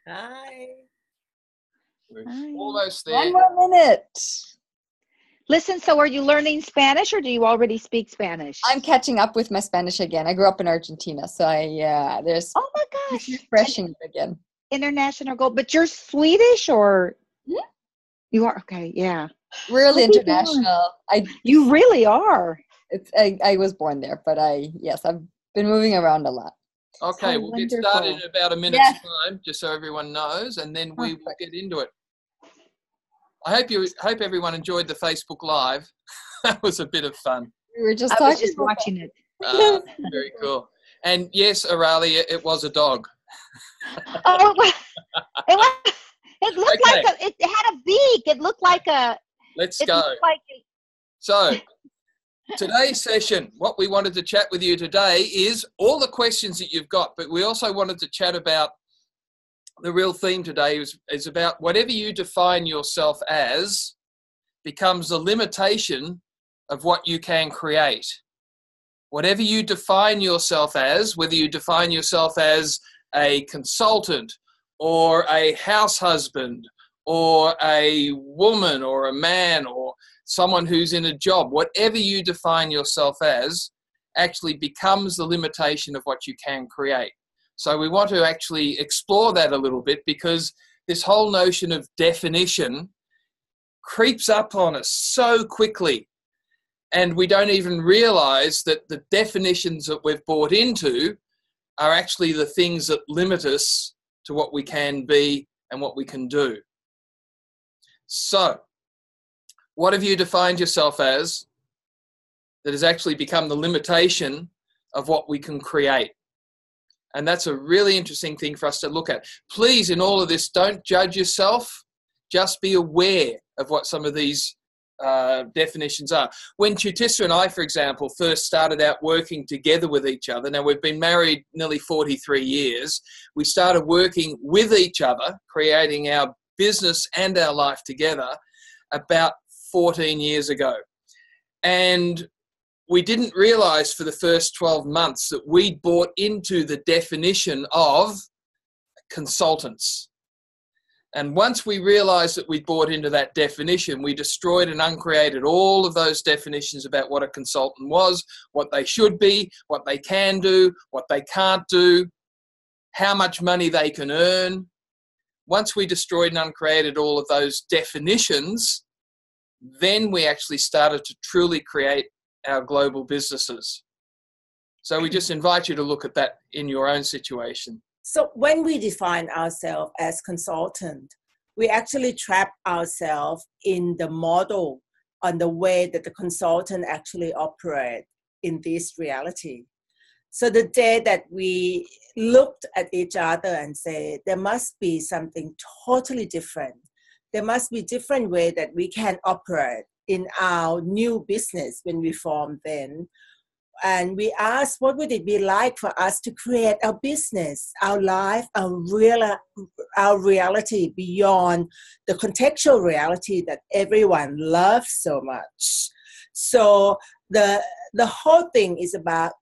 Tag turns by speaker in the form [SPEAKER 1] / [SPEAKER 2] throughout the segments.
[SPEAKER 1] Hi.
[SPEAKER 2] We're
[SPEAKER 3] Hi.
[SPEAKER 2] almost there.
[SPEAKER 3] One more minute. Listen, so are you learning Spanish or do you already speak Spanish?
[SPEAKER 4] I'm catching up with my Spanish again. I grew up in Argentina, so there's
[SPEAKER 3] Oh my
[SPEAKER 4] it's
[SPEAKER 3] gosh.
[SPEAKER 4] refreshing again.
[SPEAKER 3] International goal. But you're Swedish or you are? Okay, yeah.
[SPEAKER 4] Really
[SPEAKER 3] What are you
[SPEAKER 4] international.
[SPEAKER 3] You really are.
[SPEAKER 4] I was born there, but I've been moving around a lot.
[SPEAKER 2] Okay,
[SPEAKER 3] Oh,
[SPEAKER 2] we'll get
[SPEAKER 3] wonderful.
[SPEAKER 2] started in about a minute's time, just so everyone knows, and then we will get into it. I hope everyone enjoyed the Facebook Live. That was a bit of fun.
[SPEAKER 4] We were just
[SPEAKER 3] I was just watching it.
[SPEAKER 2] Very cool. And yes, Aurelia, it was a dog.
[SPEAKER 3] Oh, it looked
[SPEAKER 2] Okay.
[SPEAKER 3] like it had a beak. It looked like a.
[SPEAKER 2] Let's
[SPEAKER 3] It
[SPEAKER 2] go.
[SPEAKER 3] looked like
[SPEAKER 2] So, today's session, what we wanted to chat with you today is all the questions that you've got, but we also wanted to chat about the real theme today is about whatever you define yourself as becomes the limitation of what you can create. Whatever you define yourself as, whether you define yourself as a consultant or a house husband or a woman or a man or someone who's in a job, whatever you define yourself as actually becomes the limitation of what you can create. So we want to actually explore that a little bit because this whole notion of definition creeps up on us so quickly. And we don't even realize that the definitions that we've bought into are actually the things that limit us to what we can be and what we can do. So, what have you defined yourself as that has actually become the limitation of what we can create? And that's a really interesting thing for us to look at. Please, in all of this, don't judge yourself. Just be aware of what some of these definitions are. When Chutisa and I, for example, first started out working together with each other, now we've been married nearly 43 years, we started working with each other, creating our business and our life together about 14 years ago. And we didn't realize for the first 12 months that we'd bought into the definition of consultants. And once we realized that we'd bought into that definition, we destroyed and uncreated all of those definitions about what a consultant was, what they should be, what they can do, what they can't do, how much money they can earn. Once we destroyed and uncreated all of those definitions, then we actually started to truly create our global businesses. So we just invite you to look at that in your own situation.
[SPEAKER 1] So when we define ourselves as consultant, we actually trap ourselves in the model on the way that the consultant actually operates in this reality. So the day that we looked at each other and say, there must be something totally different. There must be different way that we can operate in our new business when we form then. And we asked, what would it be like for us to create our business, our life, our reality beyond the contextual reality that everyone loves so much. So the whole thing is about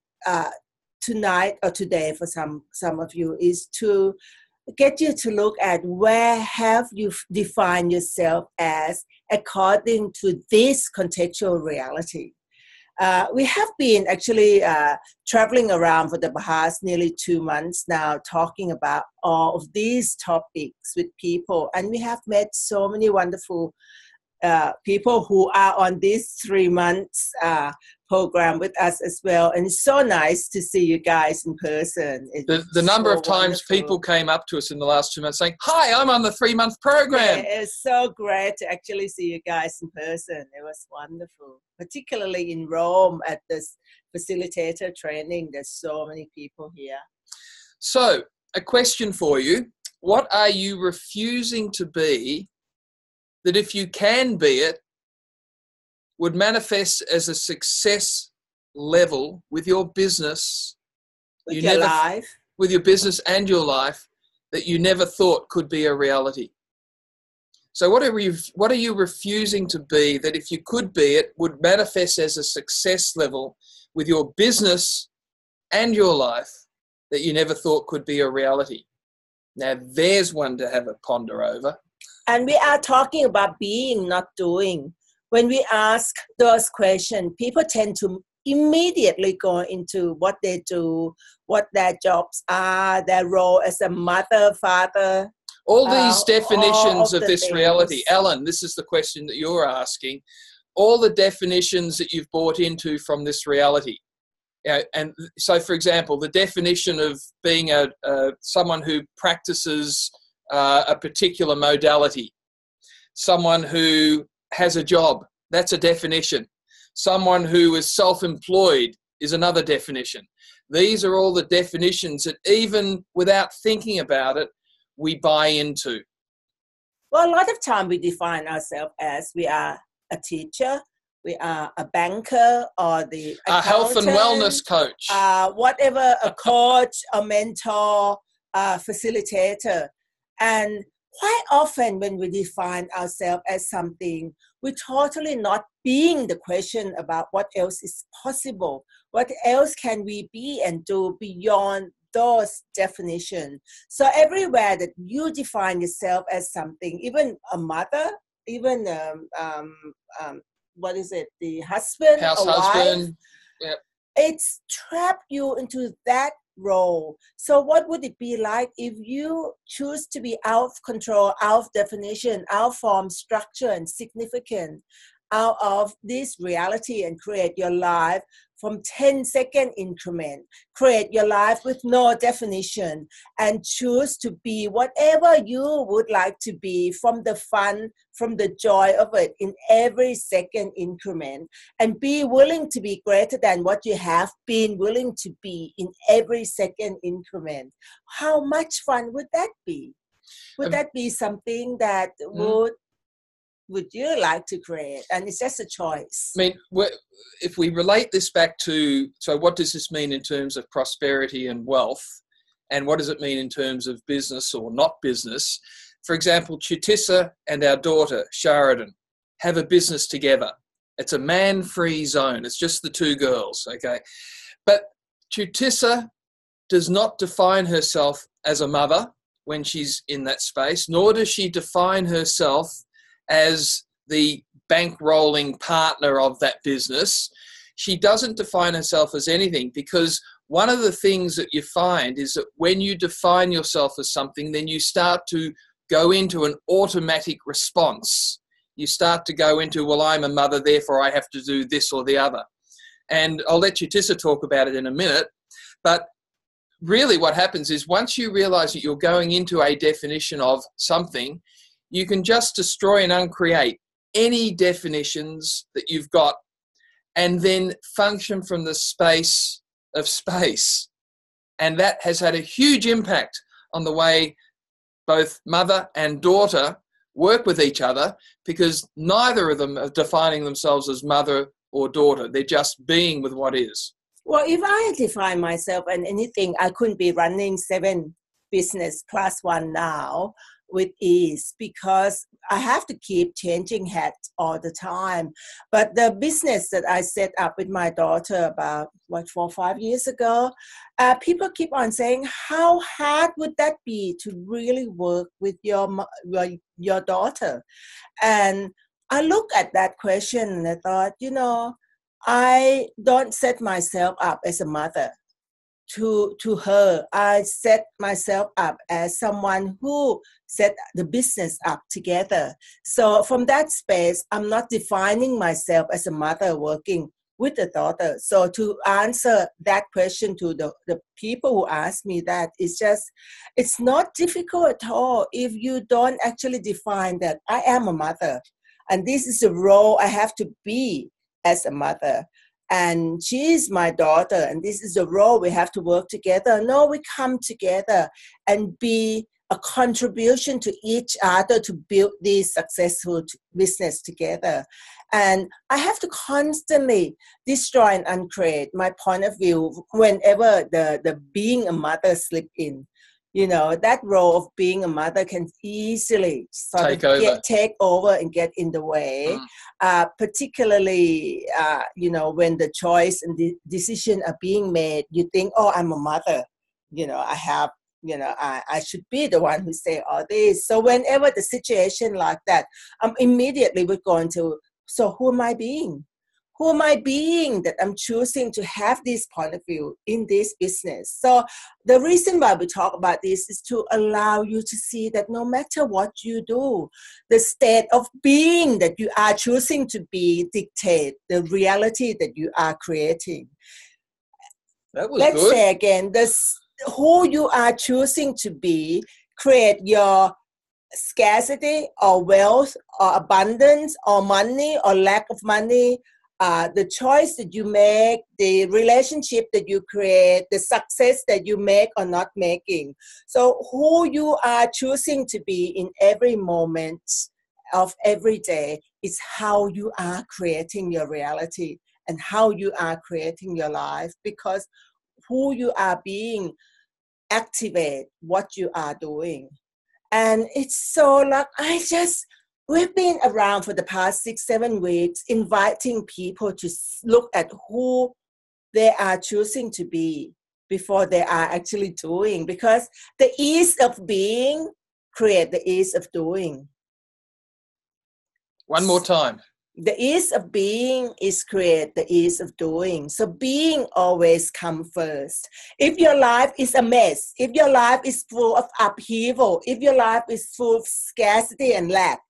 [SPEAKER 1] tonight or today for some of you is to get you to look at where have you defined yourself as according to this contextual reality. We have been actually traveling around for the past nearly 2 months now, talking about all of these topics with people. And we have met so many wonderful people who are on this 3 months program with us as well. And it's so nice to see you guys in person.
[SPEAKER 2] The number of times people came up to us in the last 2 months saying, hi, I'm on the 3-month program.
[SPEAKER 1] Yeah, it's so great to actually see you guys in person. It was wonderful, particularly in Rome at this facilitator training. There's so many people here.
[SPEAKER 2] So a question for you. What are you refusing to be that if you can be it, would manifest as a success level with your business,
[SPEAKER 1] with your life,
[SPEAKER 2] with your business and your life that you never thought could be a reality? So what are you refusing to be that if you could be it would manifest as a success level with your business and your life that you never thought could be a reality? Now, there's one to have a ponder over.
[SPEAKER 1] And we are talking about being, not doing. When we ask those questions, people tend to immediately go into what they do, what their jobs are, their role as a mother, father.
[SPEAKER 2] All these definitions
[SPEAKER 1] all
[SPEAKER 2] of this
[SPEAKER 1] things.
[SPEAKER 2] reality. Alan, this is the question that you're asking. All the definitions that you've bought into from this reality. And so, for example, the definition of being someone who practices a particular modality, someone who has a job, that's a definition. Someone who is self-employed is another definition. These are all the definitions that even without thinking about it, we buy into.
[SPEAKER 1] Well, a lot of time we define ourselves as we are a teacher, we are a banker, or
[SPEAKER 2] a health and wellness coach,
[SPEAKER 1] whatever, a coach, a mentor, a facilitator. And quite often when we define ourselves as something, we're totally not being the question about what else is possible, what else can we be and do beyond those definitions. So everywhere that you define yourself as something, even a mother, even the husband,
[SPEAKER 2] house husband,
[SPEAKER 1] wife, it's trapped you into that role. So what would it be like if you choose to be out of control, out of definition, out of form, structure, and significant, out of this reality, and create your life from 10-second increment, create your life with no definition, and choose to be whatever you would like to be, from the fun, from the joy of it, in every second increment, and be willing to be greater than what you have been willing to be in every second increment. How much fun would that be? Would that be something that would you like to create? And it's just a choice.
[SPEAKER 2] I mean, if we relate this back to, so what does this mean in terms of prosperity and wealth? And what does it mean in terms of business or not business? For example, Chutisa and our daughter, Sheridan, have a business together. It's a man-free zone. It's just the two girls, okay? But Chutisa does not define herself as a mother when she's in that space, nor does she define herself as the bankrolling partner of that business. She doesn't define herself as anything, because one of the things that you find is that when you define yourself as something, then you start to go into an automatic response. You start to go into, well, I'm a mother, therefore I have to do this or the other. And I'll let Chutisa talk about it in a minute. But really what happens is, once you realize that you're going into a definition of something, you can just destroy and uncreate any definitions that you've got, and then function from the space of space. And that has had a huge impact on the way both mother and daughter work with each other, because neither of them are defining themselves as mother or daughter. They're just being with what is.
[SPEAKER 1] Well, if I define myself and anything, I couldn't be running 7 business plus 1 now with ease, because I have to keep changing hats all the time. But the business that I set up with my daughter about 4 or 5 years ago, people keep on saying, how hard would that be to really work with your daughter? And I look at that question and I thought, I don't set myself up as a mother to her. I set myself up as someone who set the business up together. So from that space, I'm not defining myself as a mother working with a daughter. So to answer that question to the people who ask me that, it's not difficult at all if you don't actually define that I am a mother, and this is the role I have to be as a mother. And she is my daughter, and this is the role we have to work together. No, we come together and be a contribution to each other to build this successful business together. And I have to constantly destroy and uncreate my point of view whenever the being a mother slip in. That role of being a mother can easily take over and get in the way, particularly, when the choice and the decision are being made. You think, oh, I'm a mother. I have I should be the one who say all this. So whenever the situation like that, I'm immediately we're going to, so who am I being? Who am I being that I'm choosing to have this point of view in this business? So the reason why we talk about this is to allow you to see that no matter what you do, the state of being that you are choosing to be dictate the reality that you are creating.
[SPEAKER 2] That was
[SPEAKER 1] Let's
[SPEAKER 2] good.
[SPEAKER 1] say again, who you are choosing to be create your scarcity or wealth or abundance or money or lack of money. The choice that you make, the relationship that you create, the success that you make or not making. So who you are choosing to be in every moment of every day is how you are creating your reality and how you are creating your life, because who you are being activate what you are doing. And it's so like, we've been around for the past 6-7 weeks inviting people to look at who they are choosing to be before they are actually doing, because the ease of being create the ease of doing.
[SPEAKER 2] One more time.
[SPEAKER 1] The ease of being is create the ease of doing. So being always come first. If your life is a mess, if your life is full of upheaval, if your life is full of scarcity and lack,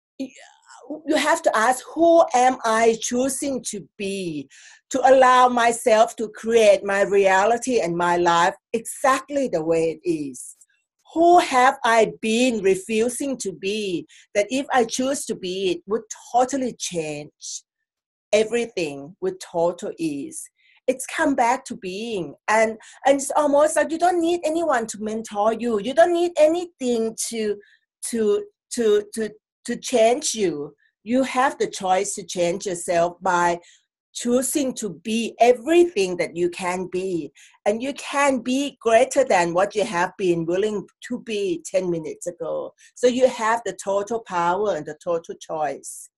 [SPEAKER 1] you have to ask, who am I choosing to be to allow myself to create my reality and my life exactly the way it is? Who have I been refusing to be that if I choose to be it would totally change everything with total ease? It's come back to being, and it's almost like you don't need anyone to mentor you. You don't need anything to change you. You have the choice to change yourself by choosing to be everything that you can be. And you can be greater than what you have been willing to be 10 minutes ago. So you have the total power and the total choice.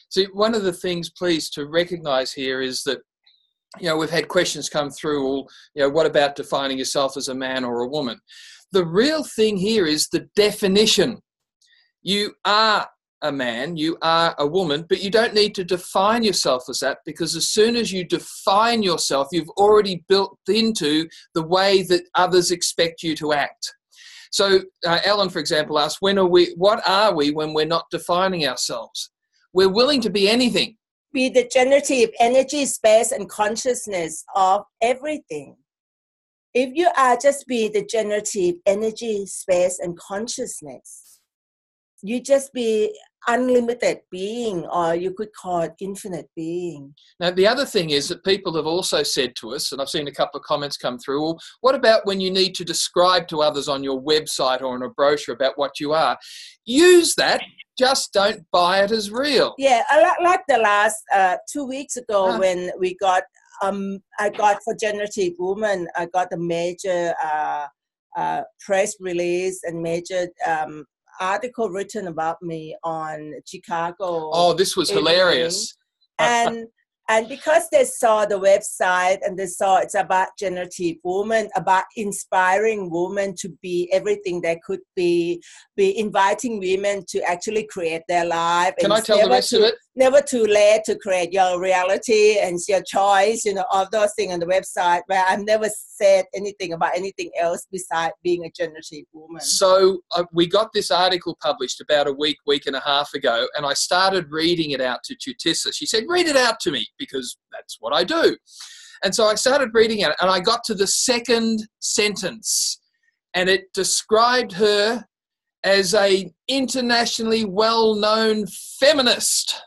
[SPEAKER 2] See, one of the things, please, to recognize here is that, we've had questions come through, what about defining yourself as a man or a woman? The real thing here is the definition. You are a man, you are a woman, but you don't need to define yourself as that, because as soon as you define yourself, you've already built into the way that others expect you to act. So Ellen, for example, asked, what are we when we're not defining ourselves? We're willing to be anything.
[SPEAKER 1] Be the generative energy, space, and consciousness of everything. If you are just be the generative energy, space, and consciousness, you just be unlimited being, or you could call it infinite being.
[SPEAKER 2] Now, the other thing is that people have also said to us, and I've seen a couple of comments come through, well, what about when you need to describe to others on your website or in a brochure about what you are? Use that, just don't buy it as real.
[SPEAKER 1] Yeah, like the last 2 weeks ago when we got, I got for Generative Woman, I got a major press release and major article written about me on Chicago.
[SPEAKER 2] Oh, this was hilarious.
[SPEAKER 1] And because they saw the website and they saw it's about Generative Woman, about inspiring women to be everything they could be inviting women to actually create their life.
[SPEAKER 2] Can I tell the rest of it?
[SPEAKER 1] Never too late to create your reality and your choice, all those things on the website, where I've never said anything about anything else besides being a generative woman.
[SPEAKER 2] So we got this article published about a week and a half ago, and I started reading it out to Chutissa. She said, read it out to me, because that's what I do. And so I started reading it, and I got to the second sentence, and it described her as a internationally well-known feminist.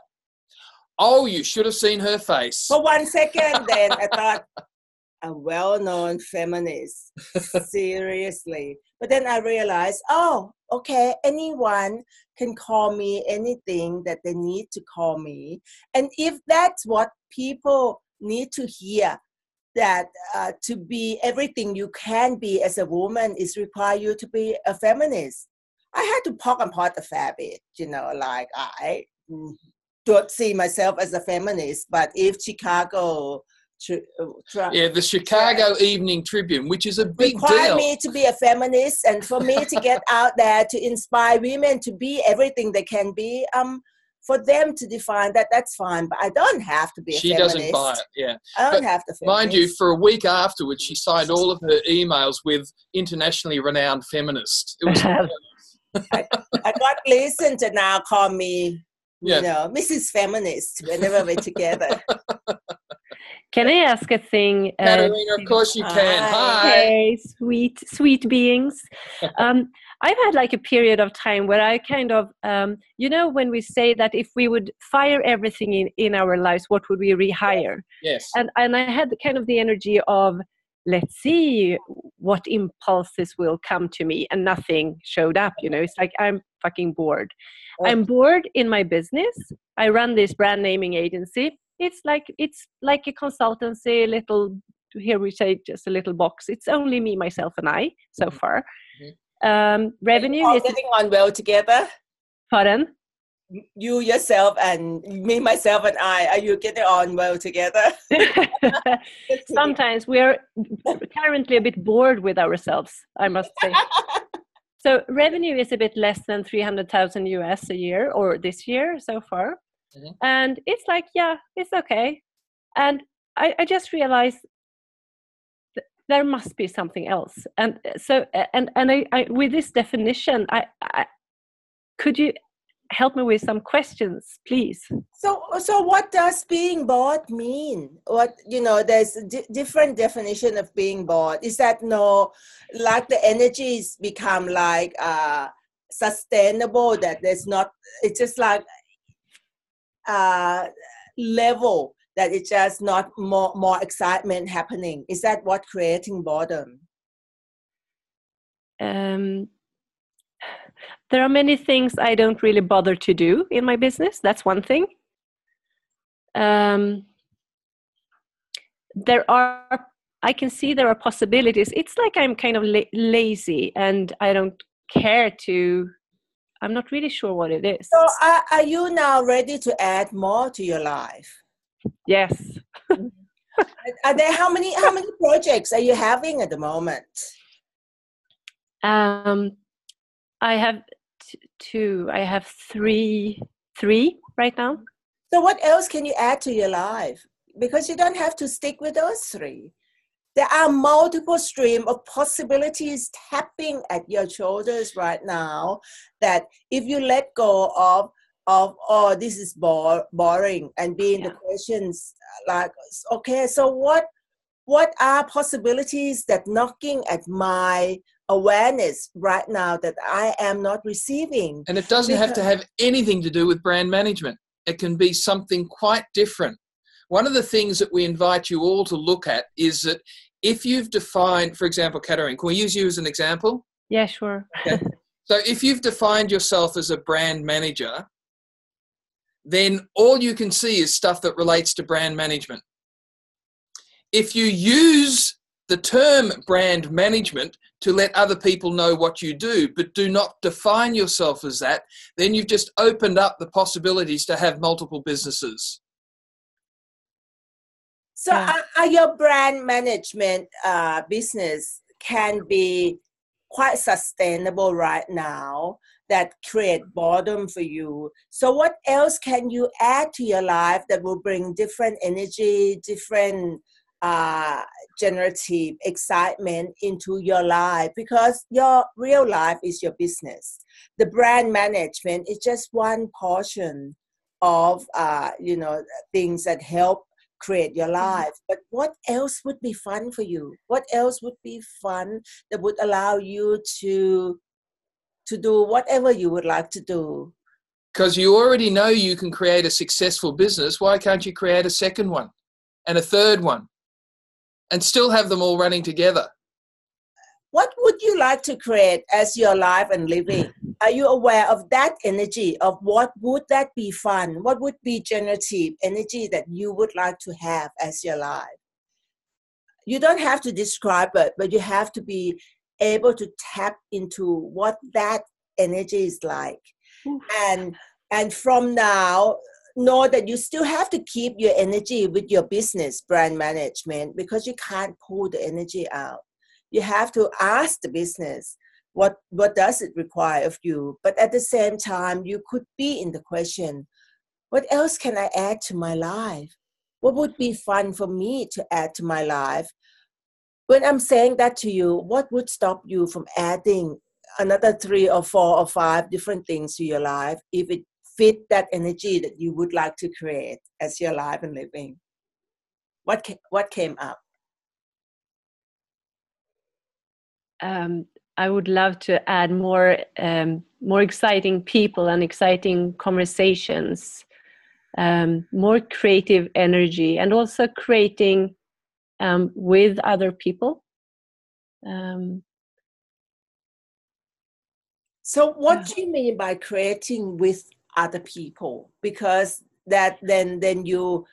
[SPEAKER 2] Oh, you should have seen her face.
[SPEAKER 1] For 1 second, then I thought, a well-known feminist, seriously. But then I realized, oh, okay, anyone can call me anything that they need to call me. And if that's what people need to hear, that to be everything you can be as a woman is require you to be a feminist. I had to poke and pot a fair bit, like I don't see myself as a feminist, but if Chicago
[SPEAKER 2] Yeah, the Chicago Evening Tribune, which is a big
[SPEAKER 1] require
[SPEAKER 2] deal.
[SPEAKER 1] me to be a feminist, and for me to get out there to inspire women to be everything they can be. For them to define that, that's fine, but I don't have to be a feminist.
[SPEAKER 2] She doesn't buy it, yeah.
[SPEAKER 1] I don't have to.
[SPEAKER 2] Mind you, for a week afterwards, she signed all of her emails with internationally renowned feminists. It was
[SPEAKER 1] I got Gleason to now call me, you know, Mrs. Feminist whenever we're together.
[SPEAKER 5] Can I ask a thing?
[SPEAKER 2] Katerina, of course you can. Hi.
[SPEAKER 5] Hey, sweet beings. I've had like a period of time where I kind of, you know, when we say that if we would fire everything in our lives, what would we rehire?
[SPEAKER 2] Yes.
[SPEAKER 5] And I had kind of the energy of, let's see what impulses will come to me, and nothing showed up. You know, it's like I'm fucking bored. I'm bored in my business. I run this brand naming agency. It's like a consultancy, little, here we say just a little box. It's only me, myself, and I so far. Revenue is
[SPEAKER 1] getting on well together.
[SPEAKER 5] Pardon?
[SPEAKER 1] You yourself and me, myself, and I. Are you getting on well together?
[SPEAKER 5] Sometimes we are currently a bit bored with ourselves, I must say. So revenue is a bit less than 300,000 US a year, or this year so far. And it's like, yeah, it's okay. And I just realized there must be something else. And so, and I with this definition, I could you help me with some questions, please?
[SPEAKER 1] So what does being bored mean? What, you know, there's a different definition of being bored. Is that like the energies become like sustainable, that there's not, it's just like level, that it's just not more excitement happening? Is that what creating boredom?
[SPEAKER 5] There are many things I don't really bother to do in my business. That's one thing. I can see there are possibilities. It's like I'm kind of lazy, and I don't care to, I'm not really sure what it is.
[SPEAKER 1] So are you now ready to add more to your life?
[SPEAKER 5] Yes.
[SPEAKER 1] Are there, how many projects are you having at the moment?
[SPEAKER 5] I have two. I have three right now.
[SPEAKER 1] So what else can you add to your life? Because you don't have to stick with those three. There are multiple streams of possibilities tapping at your shoulders right now, that if you let go of oh, this is boring, and being the questions like, okay, so what are possibilities that knocking at my awareness right now that I am not receiving?
[SPEAKER 2] And it doesn't have to have anything to do with brand management. It can be something quite different. One of the things that we invite you all to look at is that if you've defined, for example, Katerina, can we use you as an example?
[SPEAKER 5] Yeah, sure.
[SPEAKER 2] Okay. So if you've defined yourself as a brand manager, then all you can see is stuff that relates to brand management. If you use the term brand management to let other people know what you do, but do not define yourself as that, then you've just opened up the possibilities to have multiple businesses.
[SPEAKER 1] So are your brand management business can be quite sustainable right now, that create boredom for you? So what else can you add to your life that will bring different energy, different generative excitement into your life? Because your real life is your business. The brand management is just one portion of things that help create your life. But what else would be fun for you? What else would be fun that would allow you to do whatever you would like to do?
[SPEAKER 2] Because you already know you can create a successful business. Why can't you create a second one and a third one and still have them all running together?
[SPEAKER 1] What would you like to create as your life and living? Are you aware of that energy, of what would that be fun? What would be generative energy that you would like to have as your life? You don't have to describe it, but you have to be able to tap into what that energy is like. And from now, know that you still have to keep your energy with your business brand management, because you can't pull the energy out. You have to ask the business, what does it require of you? But at the same time, you could be in the question, what else can I add to my life? What would be fun for me to add to my life? When I'm saying that to you, what would stop you from adding another 3 or 4 or 5 different things to your life if it fit that energy that you would like to create as your life and living? What came up?
[SPEAKER 5] I would love to add more exciting people and exciting conversations, more creative energy, and also creating with other people.
[SPEAKER 1] So what do you mean by creating with other people? Because that then you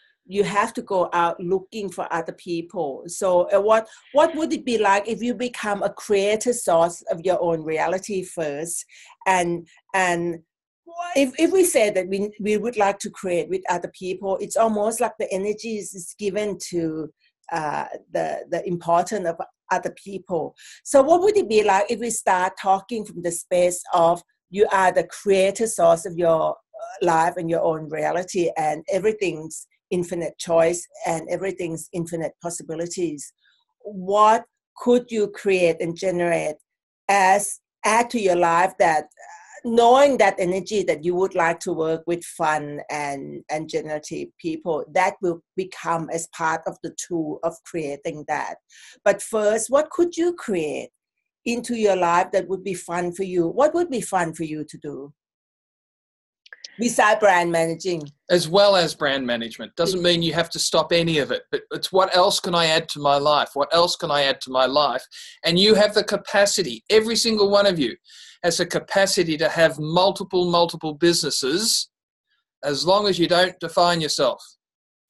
[SPEAKER 1] have to go out looking for other people. So what would it be like if you become a creator source of your own reality first, and if we say that we would like to create with other people, it's almost like the energy is given to the importance of other people. So what would it be like if we start talking from the space of you are the creator source of your life and your own reality, and everything's infinite choice and everything's infinite possibilities? What could you create and generate as add to your life, that knowing that energy that you would like to work with fun and generative people, that will become as part of the tool of creating that. But first, what could you create into your life that would be fun for you? What would be fun for you to do besides brand managing?
[SPEAKER 2] As well as brand management. Doesn't mean you have to stop any of it, but it's what else can I add to my life? What else can I add to my life? And you have the capacity, every single one of you has a capacity to have multiple businesses, as long as you don't define yourself.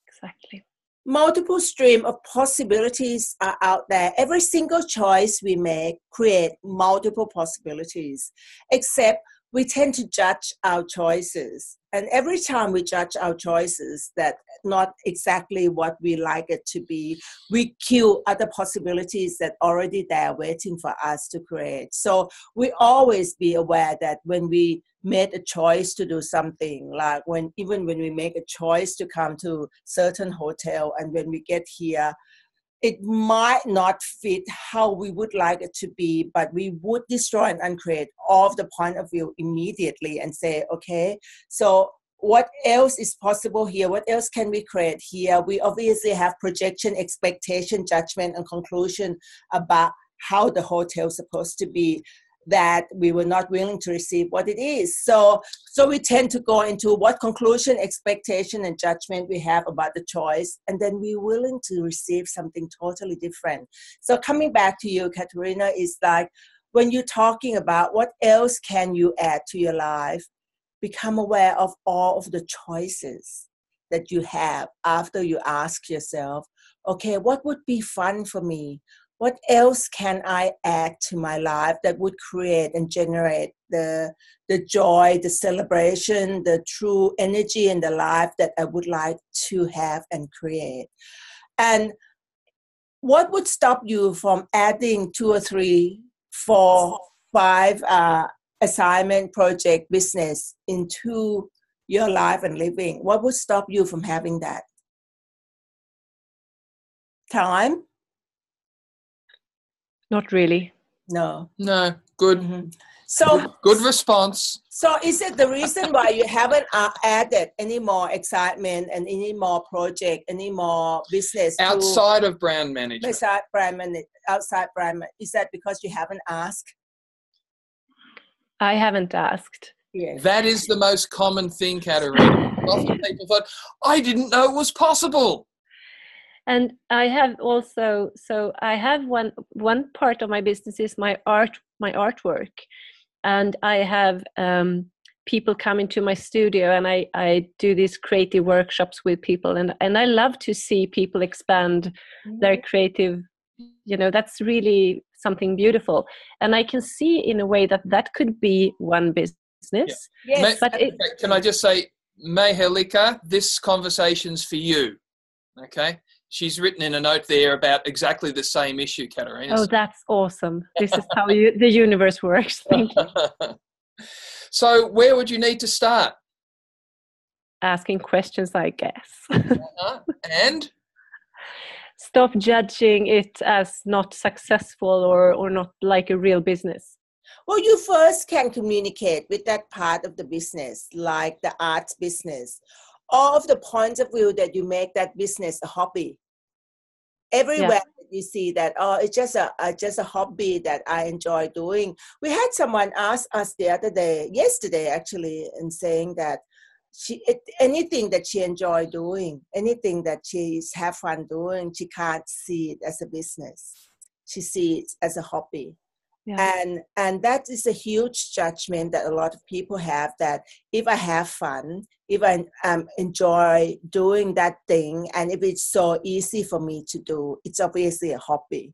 [SPEAKER 5] Exactly.
[SPEAKER 1] Multiple stream of possibilities are out there. Every single choice we make create multiple possibilities, except we tend to judge our choices. And every time we judge our choices that not exactly what we like it to be, we kill other possibilities that already there waiting for us to create. So we always be aware that when we made a choice to do something, like even when we make a choice to come to certain hotel, and when we get here, it might not fit how we would like it to be, but we would destroy and uncreate all of the point of view immediately and say, okay, so what else is possible here? What else can we create here? We obviously have projection, expectation, judgment, and conclusion about how the hotel is supposed to be, that we were not willing to receive what it is. So we tend to go into what conclusion, expectation, and judgment we have about the choice, and then we're willing to receive something totally different. So coming back to you, Katerina, is like, when you're talking about what else can you add to your life, become aware of all of the choices that you have after you ask yourself, okay, what would be fun for me? What else can I add to my life that would create and generate the joy, the celebration, the true energy in the life that I would like to have and create? And what would stop you from adding 2 or 3, 4, 5 assignment, project, business into your life and living? What would stop you from having that? Time?
[SPEAKER 5] Not really.
[SPEAKER 1] No.
[SPEAKER 2] Good.
[SPEAKER 1] Mm-hmm. So
[SPEAKER 2] good response.
[SPEAKER 1] So is it the reason why you haven't added any more excitement and any more project, any more business
[SPEAKER 2] outside of brand management?
[SPEAKER 1] Outside brand management. Is that because you haven't asked?
[SPEAKER 5] I haven't asked.
[SPEAKER 1] Yeah.
[SPEAKER 2] That is the most common thing, Katerina. Often people thought, I didn't know it was possible.
[SPEAKER 5] And I have also, so I have one part of my business is my artwork, and I have people come into my studio, and I do these creative workshops with people, and I love to see people expand their creative, that's really something beautiful, and I can see in a way that could be one business.
[SPEAKER 1] Yeah.
[SPEAKER 5] Yes. But
[SPEAKER 2] can I just say, Mehalika, this conversation's for you. Okay? She's written in a note there about exactly the same issue, Katerina.
[SPEAKER 5] Oh, that's awesome. This is how the universe works. Thank you.
[SPEAKER 2] So where would you need to start?
[SPEAKER 5] Asking questions, I guess.
[SPEAKER 2] And?
[SPEAKER 5] Stop judging it as not successful or not like a real business.
[SPEAKER 1] Well, you first can communicate with that part of the business, like the arts business, all of the points of view that you make that business a hobby. Everywhere you see that, oh, it's just a hobby that I enjoy doing. We had someone ask us yesterday actually, and saying that anything that she enjoy doing, anything that she's have fun doing, she can't see it as a business. She sees it as a hobby. Yeah. And that is a huge judgment that a lot of people have, that if I have fun, if I enjoy doing that thing, and if it's so easy for me to do, it's obviously a hobby.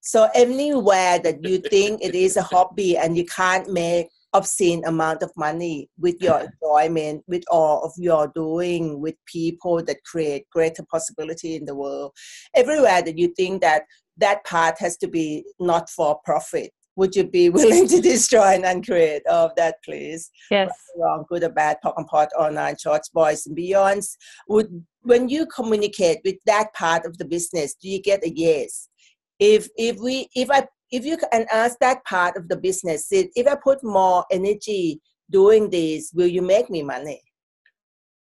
[SPEAKER 1] So anywhere that you think it is a hobby and you can't make obscene amount of money with your enjoyment, with all of your doing, with people that create greater possibility in the world, everywhere that you think that that part has to be not for profit, would you be willing to destroy and uncreate all of that, please?
[SPEAKER 5] Yes.
[SPEAKER 1] Right, wrong, good or bad, POC and POD, online, shorts, boys and beyonds. When you communicate with that part of the business, do you get a yes? If you can ask that part of the business, if I put more energy doing this, will you make me money?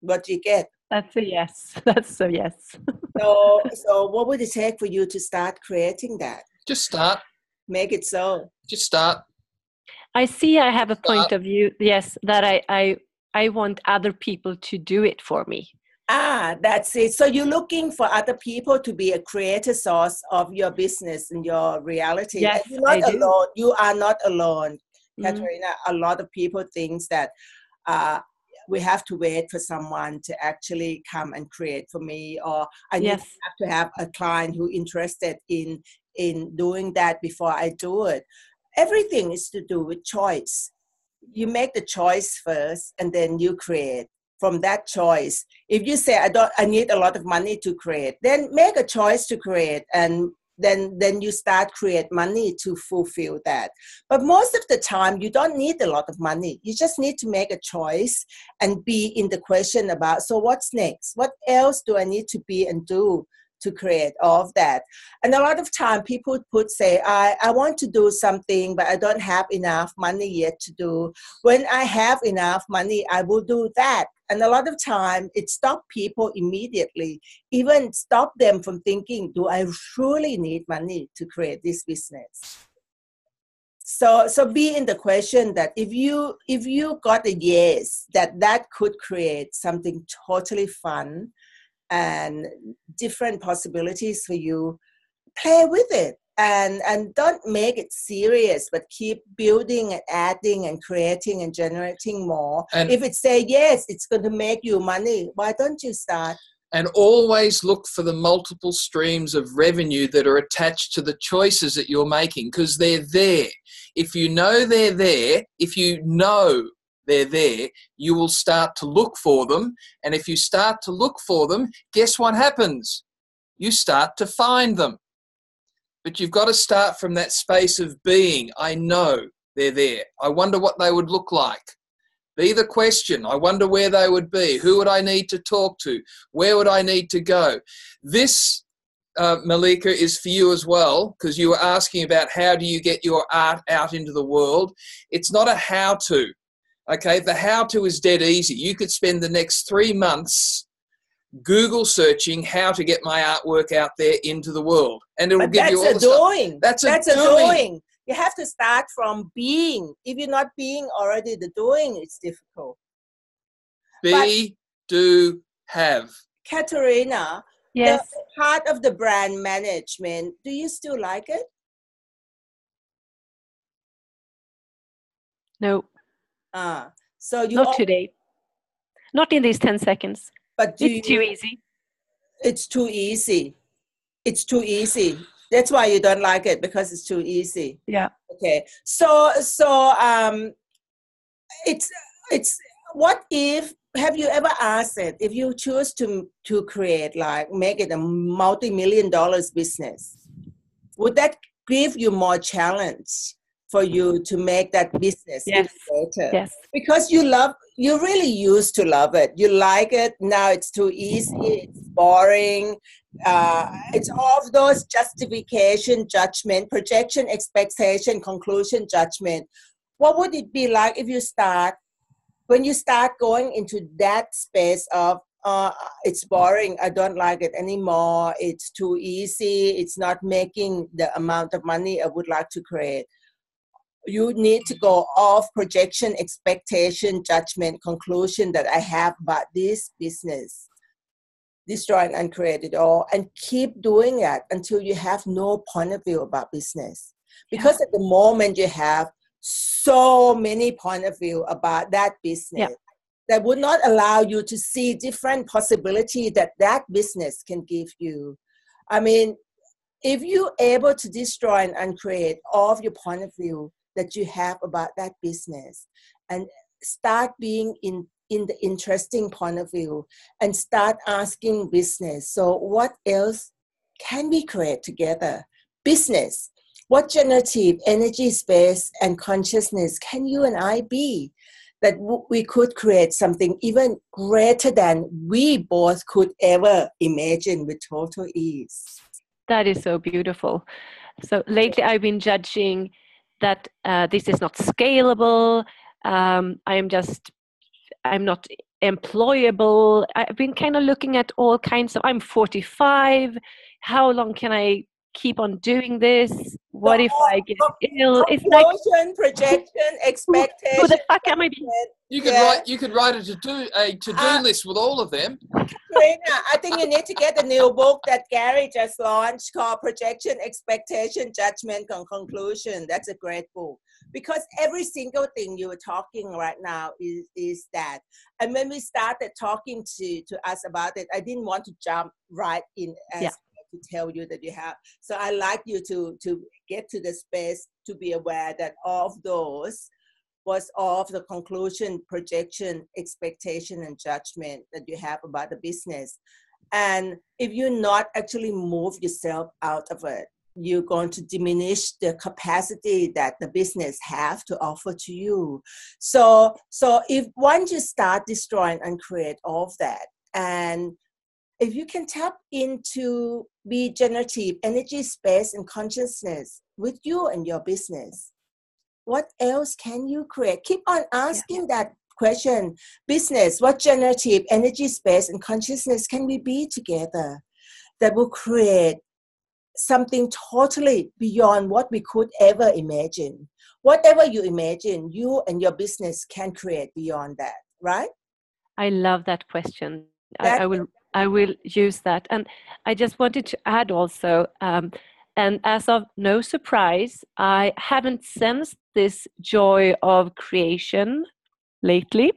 [SPEAKER 1] What do you get?
[SPEAKER 5] That's a yes. That's a yes.
[SPEAKER 1] So what would it take for you to start creating that?
[SPEAKER 2] Just start.
[SPEAKER 1] Make it so.
[SPEAKER 2] Just start.
[SPEAKER 5] I have a point of view, yes, that I want other people to do it for me.
[SPEAKER 1] That's it. So you're looking for other people to be a creator source of your business and your reality.
[SPEAKER 5] Yes,
[SPEAKER 1] and you're not
[SPEAKER 5] I do.
[SPEAKER 1] alone. You are not alone, Katerina. A lot of people think that we have to wait for someone to actually come and create for me, or I have to have a client who interested in doing that before I do it. Everything is to do with choice. You make the choice first, and then you create from that choice. If you say I need a lot of money to create, then make a choice to create, and then you start create money to fulfill that. But most of the time, you don't need a lot of money. You just need to make a choice and be in the question about, so what's next? What else do I need to be and do to create all of that? And a lot of time people say, I want to do something, but I don't have enough money yet to do. When I have enough money, I will do that. And a lot of time it stops people immediately, even stop them from thinking, do I truly need money to create this business? So be in the question that if you got a yes, that could create something totally fun and different possibilities for you, play with it and don't make it serious, but keep building and adding and creating and generating more. And if it say yes, it's going to make you money, why don't you start?
[SPEAKER 2] And always look for the multiple streams of revenue that are attached to the choices that you're making, because they're there. If you know they're there, you will start to look for them. And if you start to look for them, guess what happens? You start to find them. But you've got to start from that space of being. I know they're there. I wonder what they would look like. Be the question. I wonder where they would be. Who would I need to talk to? Where would I need to go? This, Malika, is for you as well, because you were asking about how do you get your art out into the world. It's not a how-to. Okay, the how-to is dead easy. You could spend the next 3 months Google searching how to get my artwork out there into the world, and it'll give you all the stuff. That's a doing.
[SPEAKER 1] You have to start from being. If you're not being already, the doing is difficult.
[SPEAKER 2] Do, have.
[SPEAKER 1] Katerina,
[SPEAKER 5] yes.
[SPEAKER 1] The part of the brand management, do you still like it?
[SPEAKER 5] No.
[SPEAKER 1] So you
[SPEAKER 5] not today. Not in these 10 seconds.
[SPEAKER 1] But
[SPEAKER 5] it's too easy.
[SPEAKER 1] It's too easy. It's too easy. That's why you don't like it, because it's too easy.
[SPEAKER 5] Yeah.
[SPEAKER 1] Okay. So it's what if have you ever asked it, if you choose to create, like make it a multi-million dollars business, would that give you more challenge for you to make that business even
[SPEAKER 5] Yes.
[SPEAKER 1] better?
[SPEAKER 5] Yes.
[SPEAKER 1] Because you really used to love it. You like it. Now it's too easy. It's boring. It's all of those justification, judgment, projection, expectation, conclusion, judgment. What would it be like if when you start going into that space of, it's boring, I don't like it anymore, it's too easy, it's not making the amount of money I would like to create. You need to go off projection, expectation, judgment, conclusion that I have about this business. Destroy and uncreate it all, and keep doing that until you have no point of view about business. Because at the moment you have so many point of view about that business that would not allow you to see different possibility that business can give you. I mean, if you're able to destroy and uncreate all of your point of view that you have about that business, and start being in the interesting point of view, and start asking business, so what else can we create together? Business, what generative energy, space, and consciousness can you and I be that we could create something even greater than we both could ever imagine with total ease?
[SPEAKER 5] That is so beautiful. So lately I've been judging that this is not scalable. I'm not employable. I've been kind of looking at all kinds of, I'm 45. How long can I keep on doing this? What if I get ill? It's like
[SPEAKER 1] projection, expectation.
[SPEAKER 5] who the fuck am I being?
[SPEAKER 2] You could write a to-do list with all of them.
[SPEAKER 1] Karina, I think you need to get the new book that Gary just launched called Projection, Expectation, Judgment, and Conclusion. That's a great book, because every single thing you were talking right now is that. And when we started talking to us about it, I didn't want to jump right in as to tell you that you have. So I like you to get to the space to be aware that all of those was all of the conclusion, projection, expectation, and judgment that you have about the business. And if you not actually move yourself out of it, you're going to diminish the capacity that the business have to offer to you. So if once you start destroying and create all of that, and if you can tap into be generative energy, space, and consciousness with you and your business, what else can you create? Keep on asking that question. Business, what generative energy, space, and consciousness can we be together that will create something totally beyond what we could ever imagine? Whatever you imagine, you and your business can create beyond that, right?
[SPEAKER 5] I love that question. I will use that. And I just wanted to add also, and as of no surprise, I haven't sensed this joy of creation lately,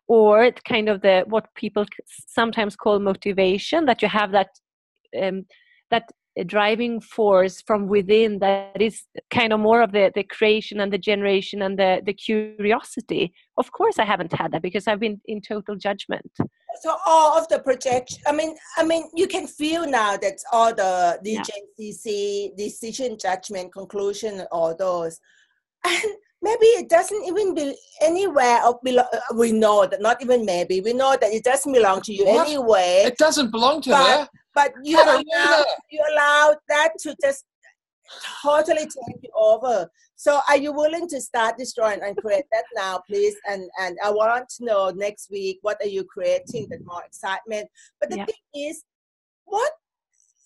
[SPEAKER 5] or kind of what people sometimes call motivation, that you have that driving force from within that is kind of more of the creation and the generation and the curiosity. Of course I haven't had that because I've been in total judgment.
[SPEAKER 1] So all of the projection, I mean, you can feel now that all the DJCC, decision, judgment, conclusion, all those, and maybe it doesn't even be anywhere of we know that, not even maybe, we know that it doesn't belong to you anyway.
[SPEAKER 2] It doesn't belong to her.
[SPEAKER 1] But you allow that to just totally take you over. So are you willing to start destroying and create that now, please? And I want to know next week, what are you creating that more excitement? But the thing is, what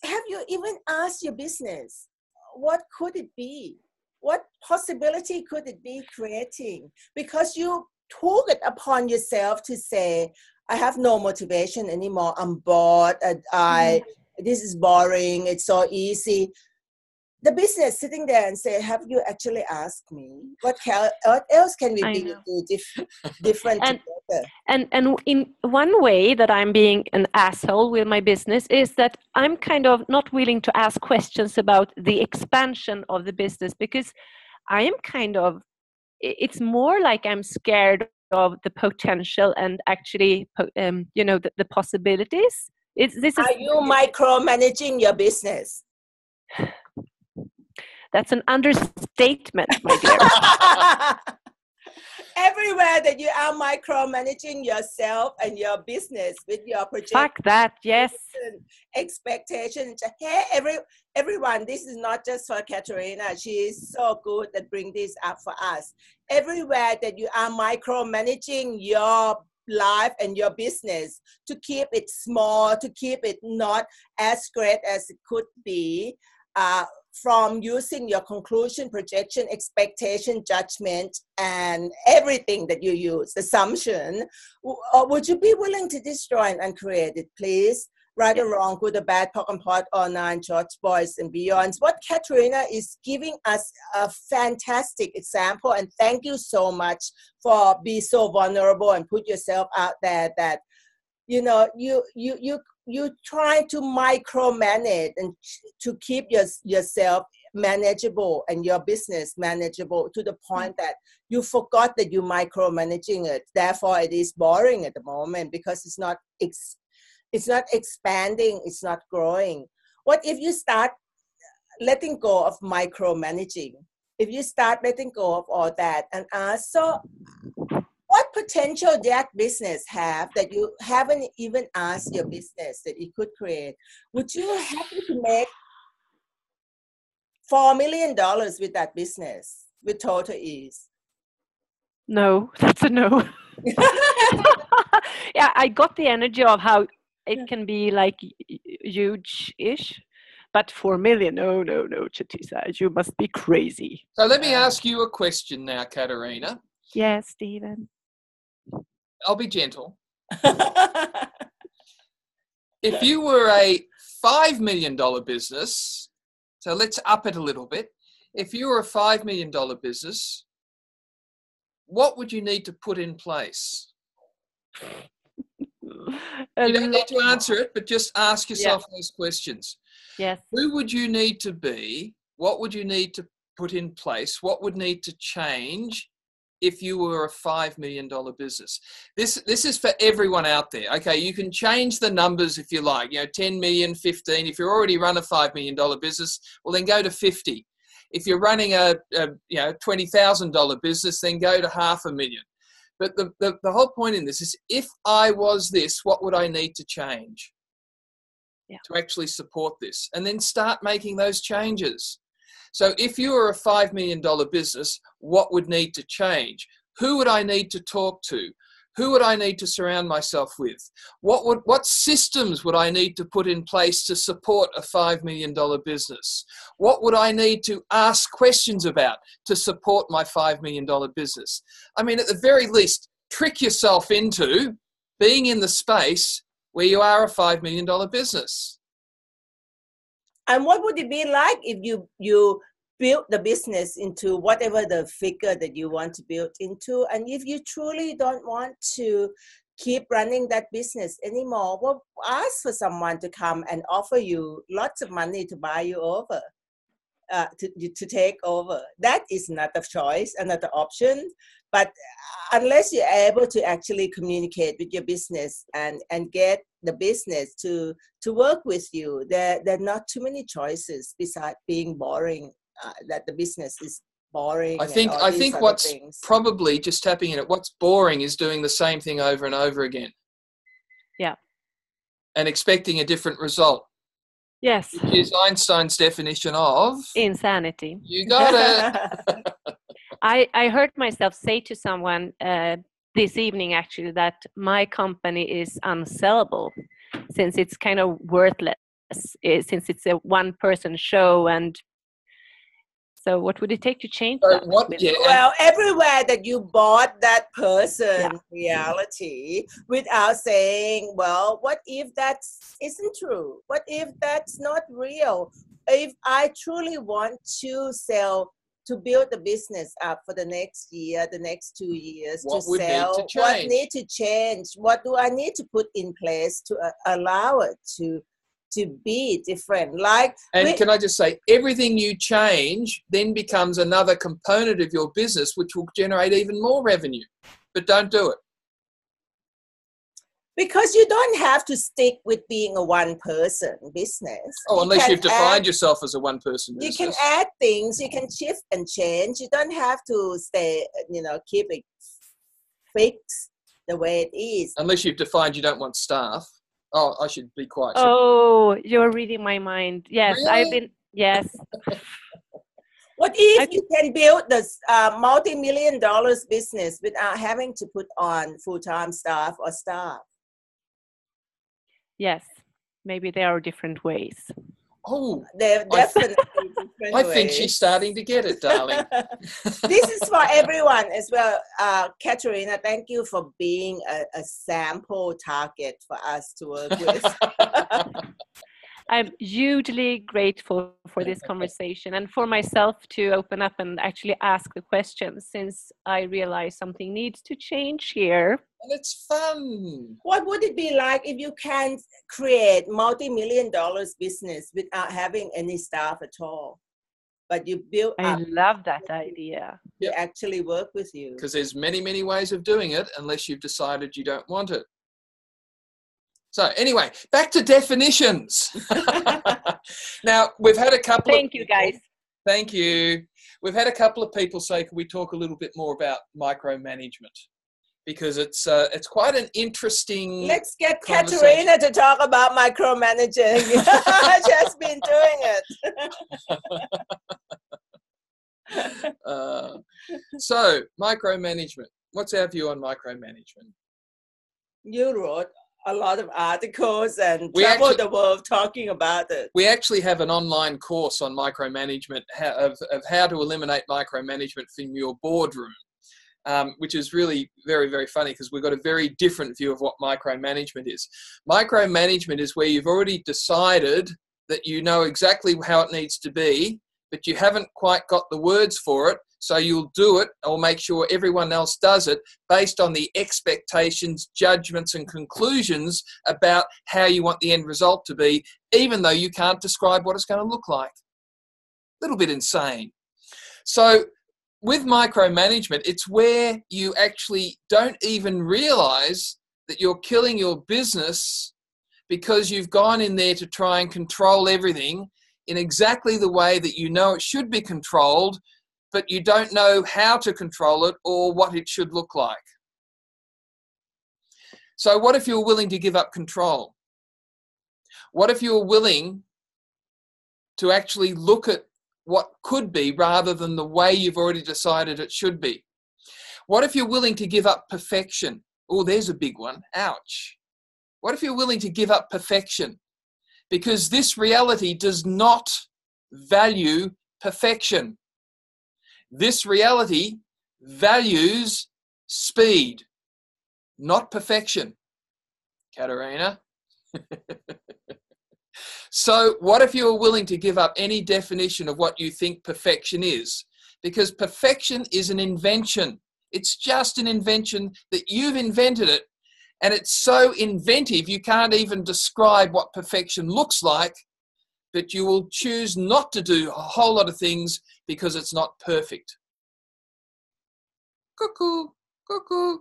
[SPEAKER 1] have you even asked your business? What could it be? What possibility could it be creating? Because you took it upon yourself to say, I have no motivation anymore. I'm bored. This is boring. It's so easy. The business sitting there and say, have you actually asked me? What else can we do different together?
[SPEAKER 5] And in one way that I'm being an asshole with my business is that I'm kind of not willing to ask questions about the expansion of the business, because I am kind of, it's more like I'm scared of the potential and actually, the possibilities.
[SPEAKER 1] Are you micromanaging your business?
[SPEAKER 5] That's an understatement, my dear.
[SPEAKER 1] Everywhere that you are micromanaging yourself and your business with your project.
[SPEAKER 5] Fuck that, yes.
[SPEAKER 1] Expectations. Hey, everyone, this is not just for Katerina. She is so good at bringing this up for us. Everywhere that you are micromanaging your life and your business to keep it small, to keep it not as great as it could be, from using your conclusion, projection, expectation, judgment, and everything that you use, assumption, would you be willing to destroy and uncreate it, please? Right or wrong, good or bad, POC and POD, or nine, George, boys and beyonds. What Katerina is giving us a fantastic example, and thank you so much for being so vulnerable and put yourself out there that, you try to micromanage and to keep yourself manageable and your business manageable to the point that you forgot that you're micromanaging it. Therefore, it is boring at the moment because it's not expanding, it's not growing. What if you start letting go of micromanaging? If you start letting go of all that and ask, so what potential that business have that you haven't even asked your business that it could create? Would you happy to make $4 million with that business with total ease?
[SPEAKER 5] No, that's a no. Yeah, I got the energy of how it can be like huge-ish, but 4 million, no, Chatisa, you must be crazy.
[SPEAKER 2] So let me ask you a question now, Katerina.
[SPEAKER 5] Yes, Stephen.
[SPEAKER 2] I'll be gentle. If you were a $5 million business, so let's up it a little bit. If you were a $5 million business, what would you need to put in place? You don't need to answer it, but just ask yourself those questions.
[SPEAKER 5] Yes.
[SPEAKER 2] Who would you need to be? What would you need to put in place? What would need to change if you were a $5 million business? This is for everyone out there. Okay, you can change the numbers if you like, 10 million, 15. If you're already run a $5 million business, well, then go to 50. If you're running a $20,000 business, then go to $500,000. But the whole point in this is, if I was this, what would I need to change to actually support this? And then start making those changes. So if you were a $5 million business, what would need to change? Who would I need to talk to? Who would I need to surround myself with? What systems would I need to put in place to support a $5 million business? What would I need to ask questions about to support my $5 million business? I mean, at the very least, trick yourself into being in the space where you are a $5 million business.
[SPEAKER 1] And what would it be like if you build the business into whatever the figure that you want to build into? And if you truly don't want to keep running that business anymore, well, ask for someone to come and offer you lots of money to buy you over, to take over. That is not a choice, another option. But unless you're able to actually communicate with your business and get the business to work with you, there are not too many choices besides being boring, that the business is boring.
[SPEAKER 2] I think what's probably, just tapping in it, what's boring is doing the same thing over and over again.
[SPEAKER 5] Yeah.
[SPEAKER 2] And expecting a different result.
[SPEAKER 5] Yes.
[SPEAKER 2] Which is Einstein's definition of
[SPEAKER 5] insanity.
[SPEAKER 2] You got it.
[SPEAKER 5] I heard myself say to someone this evening, actually, that my company is unsellable since it's kind of worthless, since it's a one-person show. And so what would it take to change that?
[SPEAKER 1] Well, everywhere that you bought that person reality without saying, well, what if that isn't true? What if that's not real? If I truly want to build the business up for the next year, the next 2 years, what need to change? What do I need to put in place to allow it to be different?
[SPEAKER 2] Can I just say, everything you change then becomes another component of your business, which will generate even more revenue. but don't do it?
[SPEAKER 1] Because you don't have to stick with being a one-person business.
[SPEAKER 2] Oh, unless you've defined yourself as a one-person business.
[SPEAKER 1] You can add things, you can shift and change. You don't have to stay, keep it fixed the way it is.
[SPEAKER 2] Unless you've defined you don't want staff. Oh, I should be quiet.
[SPEAKER 5] Oh, you're reading my mind. Yes,
[SPEAKER 2] Really?
[SPEAKER 5] Yes.
[SPEAKER 1] What if you can build this multi-million dollars business without having to put on full-time staff or staff?
[SPEAKER 5] Yes, maybe there are different ways.
[SPEAKER 2] Oh,
[SPEAKER 1] they're definitely different
[SPEAKER 2] I think
[SPEAKER 1] ways.
[SPEAKER 2] she's starting to get it, darling.
[SPEAKER 1] This is for everyone as well. Katerina, thank you for being a sample target for us to work with.
[SPEAKER 5] I'm hugely grateful for this conversation and for myself to open up and actually ask the questions, since I realize something needs to change here.
[SPEAKER 2] And it's fun.
[SPEAKER 1] What would it be like if you can create multi-million dollars business without having any staff at all? But you build up.
[SPEAKER 5] I love that idea.
[SPEAKER 1] They actually work with you.
[SPEAKER 2] Because there's many, many ways of doing it unless you've decided you don't want it. So anyway, back to definitions. Now, we've had a couple
[SPEAKER 5] Thank you, guys.
[SPEAKER 2] Thank you. We've had a couple of people say, can we talk a little bit more about micromanagement? Because it's quite an interesting.
[SPEAKER 1] Let's get Katerina to talk about micromanaging. She's been doing it.
[SPEAKER 2] So, micromanagement. What's our view on micromanagement?
[SPEAKER 1] You wrote a lot of articles and traveled the world talking about it.
[SPEAKER 2] We actually have an online course on micromanagement of how to eliminate micromanagement from your boardroom. Which is really very, very funny because we've got a very different view of what micromanagement is. Micromanagement is where you've already decided that you know exactly how it needs to be, but you haven't quite got the words for it, so you'll do it or make sure everyone else does it based on the expectations, judgments, and conclusions about how you want the end result to be, even though you can't describe what it's going to look like. A little bit insane. So, with micromanagement, it's where you actually don't even realize that you're killing your business because you've gone in there to try and control everything in exactly the way that you know it should be controlled, but you don't know how to control it or what it should look like. So what if you're willing to give up control? What if you're willing to actually look at what could be rather than the way you've already decided it should be? What if you're willing to give up perfection? Oh, there's a big one. Ouch. What if you're willing to give up perfection? Because this reality does not value perfection. This reality values speed, not perfection. Katerina? So what if you're willing to give up any definition of what you think perfection is? Because perfection is an invention. It's just an invention that you've invented it. And it's so inventive, you can't even describe what perfection looks like, but you will choose not to do a whole lot of things because it's not perfect. Cuckoo, cuckoo.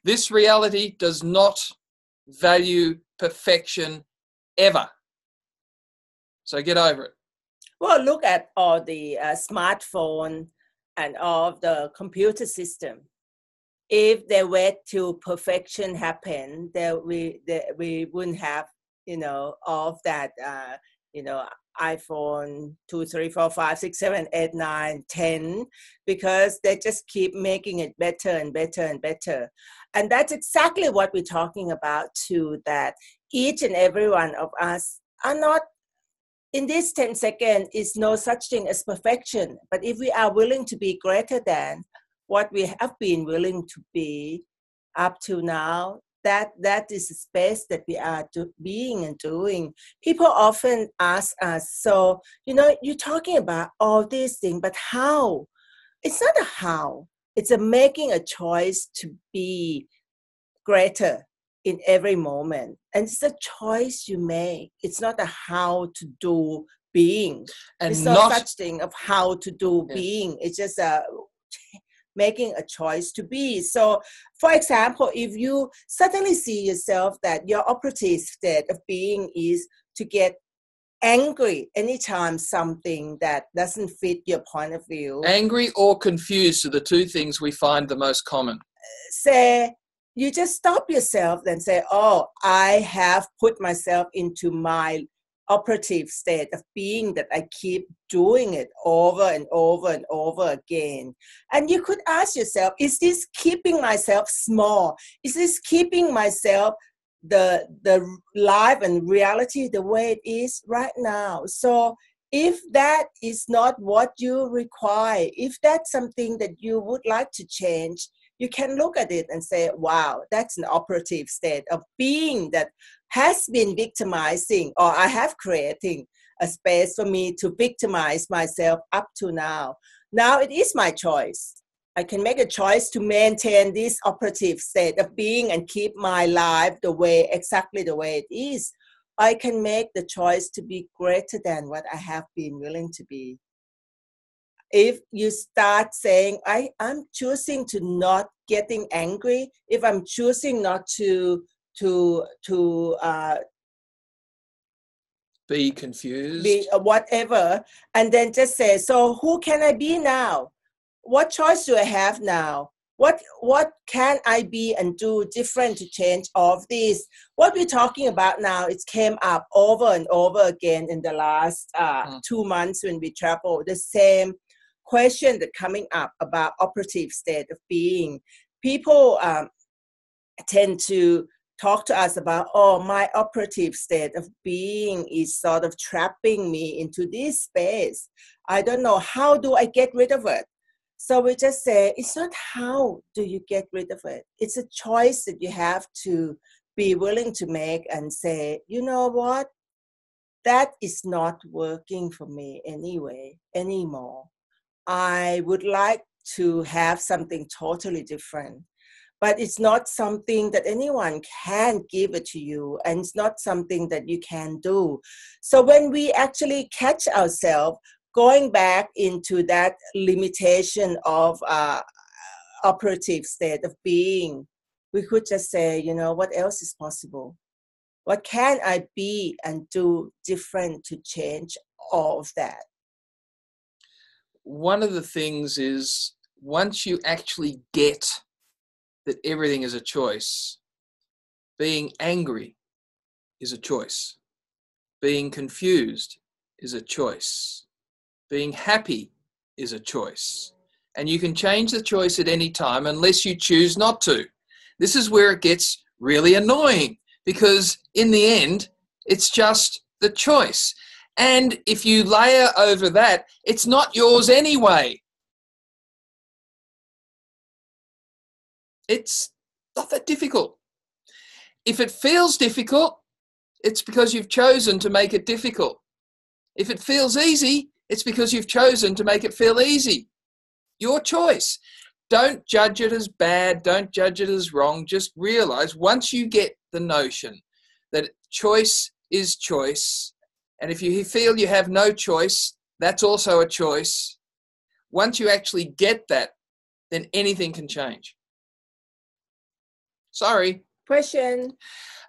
[SPEAKER 2] This reality does not value perfection ever. So get over it.
[SPEAKER 1] Well, look at all the smartphone and all of the computer system. If they wait till perfection happen, we wouldn't have, all of that, iPhone 2, 3, 4, 5, 6, 7, 8, 9, 10, because they just keep making it better and better and better. And that's exactly what we're talking about too, that each and every one of us are not, in this 10 seconds, is no such thing as perfection. But if we are willing to be greater than what we have been willing to be up to now, that is the space that we are being and doing. People often ask us, so, you're talking about all these things, but how? It's not a how. It's a making a choice to be greater in every moment. And it's a choice you make. It's not a how to do being. And it's no such thing of how to do being. It's just making a choice to be. So, for example, if you suddenly see yourself that your operative state of being is to get angry anytime something that doesn't fit your point of view.
[SPEAKER 2] Angry or confused are the two things we find the most common.
[SPEAKER 1] Say, you just stop yourself and say, oh, I have put myself into my operative state of being that I keep doing it over and over and over again. And you could ask yourself, is this keeping myself small? Is this keeping myself the life and reality the way it is right now? So if that is not what you require, if that's something that you would like to change, you can look at it and say, wow, that's an operative state of being that has been victimizing, or I have creating a space for me to victimize myself up to now. Now it is my choice. I can make a choice to maintain this operative state of being and keep my life exactly the way it is. I can make the choice to be greater than what I have been willing to be. If you start saying, I'm choosing to not getting angry, if I'm choosing not to
[SPEAKER 2] be confused,
[SPEAKER 1] be whatever, and then just say, so who can I be now? What choice do I have now? What can I be and do different to change all of this? What we're talking about now, it came up over and over again in the last 2 months when we travel. The same question that coming up about operative state of being. People tend to talk to us about, oh, my operative state of being is sort of trapping me into this space. I don't know, how do I get rid of it? So we just say, it's not how do you get rid of it. It's a choice that you have to be willing to make and say, you know what? That is not working for me anymore. I would like to have something totally different. But it's not something that anyone can give it to you, and it's not something that you can do. So when we actually catch ourselves going back into that limitation of operative state of being, we could just say, you know, what else is possible? What can I be and do different to change all of that?
[SPEAKER 2] One of the things is, once you actually get that everything is a choice, being angry is a choice. Being confused is a choice. Being happy is a choice. And you can change the choice at any time unless you choose not to. This is where it gets really annoying, because in the end, it's just the choice. And if you layer over that, it's not yours anyway. It's not that difficult. If it feels difficult, it's because you've chosen to make it difficult. If it feels easy, it's because you've chosen to make it feel easy. Your choice. Don't judge it as bad. Don't judge it as wrong. Just realize, once you get the notion that choice is choice, and if you feel you have no choice, that's also a choice. Once you actually get that, then anything can change. Sorry.
[SPEAKER 1] Question.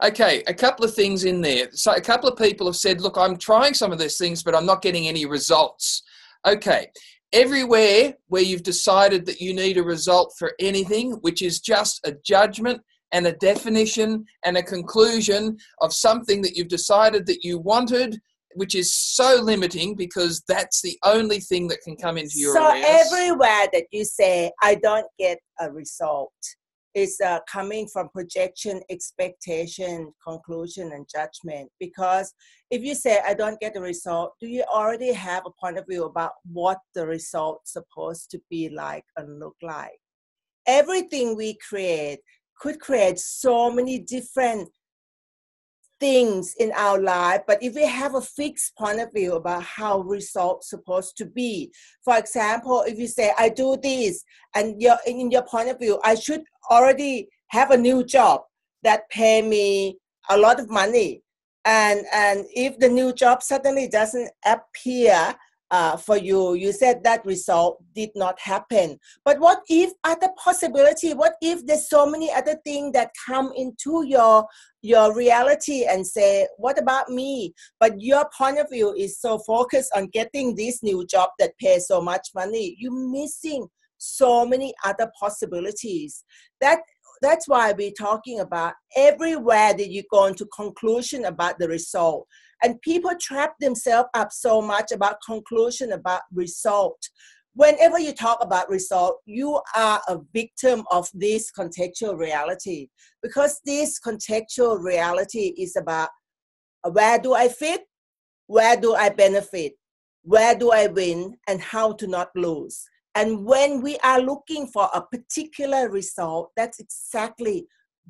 [SPEAKER 2] Okay, a couple of things in there. So a couple of people have said, look, I'm trying some of these things, but I'm not getting any results. Okay, everywhere where you've decided that you need a result for anything, which is just a judgment and a definition and a conclusion of something that you've decided that you wanted, which is so limiting, because that's the only thing that can come into your awareness.
[SPEAKER 1] So everywhere that you say, I don't get a result, is coming from projection, expectation, conclusion, and judgment. Because if you say, I don't get a result, do you already have a point of view about what the result's supposed to be like and look like? Everything we create could create so many different things in our life, but if we have a fixed point of view about how results supposed to be, for example, if you say, I do this, and in your point of view, I should already have a new job that pay me a lot of money, and if the new job suddenly doesn't appear for you. You said that result did not happen. But what if other possibility? What if there's so many other things that come into your reality and say, what about me? But your point of view is so focused on getting this new job that pays so much money. You're missing so many other possibilities. That's why we're talking about everywhere that you go into conclusion about the result. And people trap themselves up so much about conclusion about result. Whenever you talk about result, you are a victim of this contextual reality, because this contextual reality is about where do I fit, where do I benefit, where do I win, and how to not lose. And when we are looking for a particular result, that's exactly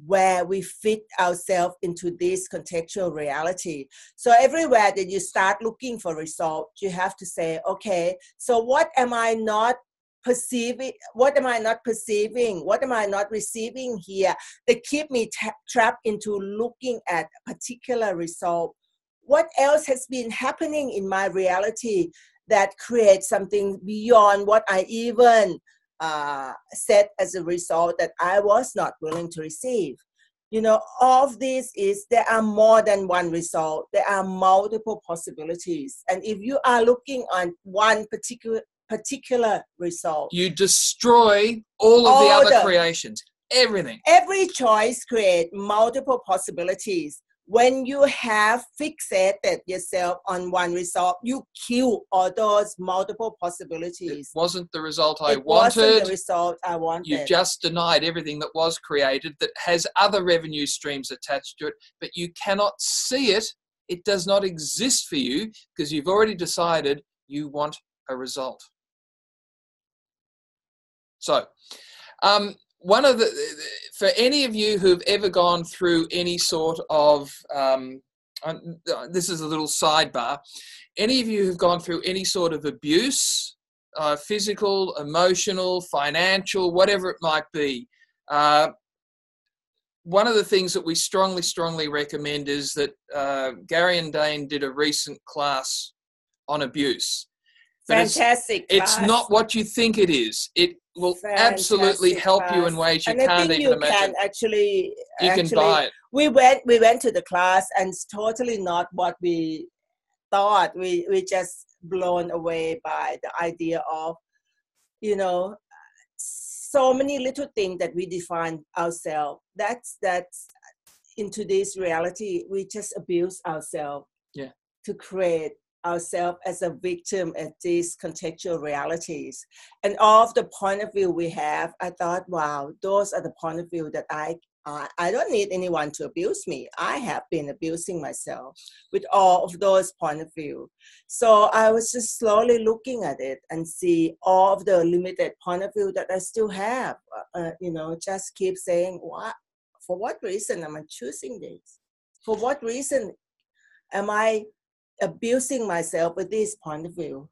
[SPEAKER 1] where we fit ourselves into this contextual reality. So everywhere that you start looking for results, you have to say, okay, so what am I not perceiving? What am I not perceiving? What am I not receiving here that keep me trapped into looking at a particular result? What else has been happening in my reality that creates something beyond what I even set as a result that I was not willing to receive? You know, all of this is, there are more than one result. There are multiple possibilities. And if you are looking on one particular result,
[SPEAKER 2] you destroy all of the other creations, everything.
[SPEAKER 1] Every choice creates multiple possibilities. When you have fixated yourself on one result, you kill all those multiple possibilities.
[SPEAKER 2] It wasn't the result I wanted.
[SPEAKER 1] It wasn't the result I wanted.
[SPEAKER 2] You just denied everything that was created that has other revenue streams attached to it, but you cannot see it. It does not exist for you because you've already decided you want a result. So, one of for any of you who've ever gone through any sort of, this is a little sidebar, any of you who've gone through any sort of abuse, physical, emotional, financial, whatever it might be, one of the things that we strongly recommend is that Gary and Dane did a recent class on abuse.
[SPEAKER 1] Fantastic.
[SPEAKER 2] It's not what you think it is. It will absolutely help you in ways you can't even imagine.
[SPEAKER 1] You
[SPEAKER 2] can buy it.
[SPEAKER 1] We went to the class, and it's totally not what we thought. We just blown away by the idea of, you know, so many little things that we define ourselves. That's in today's reality, we just abuse ourselves to create ourselves as a victim at these contextual realities. And all of the point of view we have, I thought, wow, those are the point of view that I don't need anyone to abuse me. I have been abusing myself with all of those point of view. So I was just slowly looking at it and see all of the limited point of view that I still have. Just keep saying, what? For what reason am I choosing this? For what reason am I abusing myself with this point of view?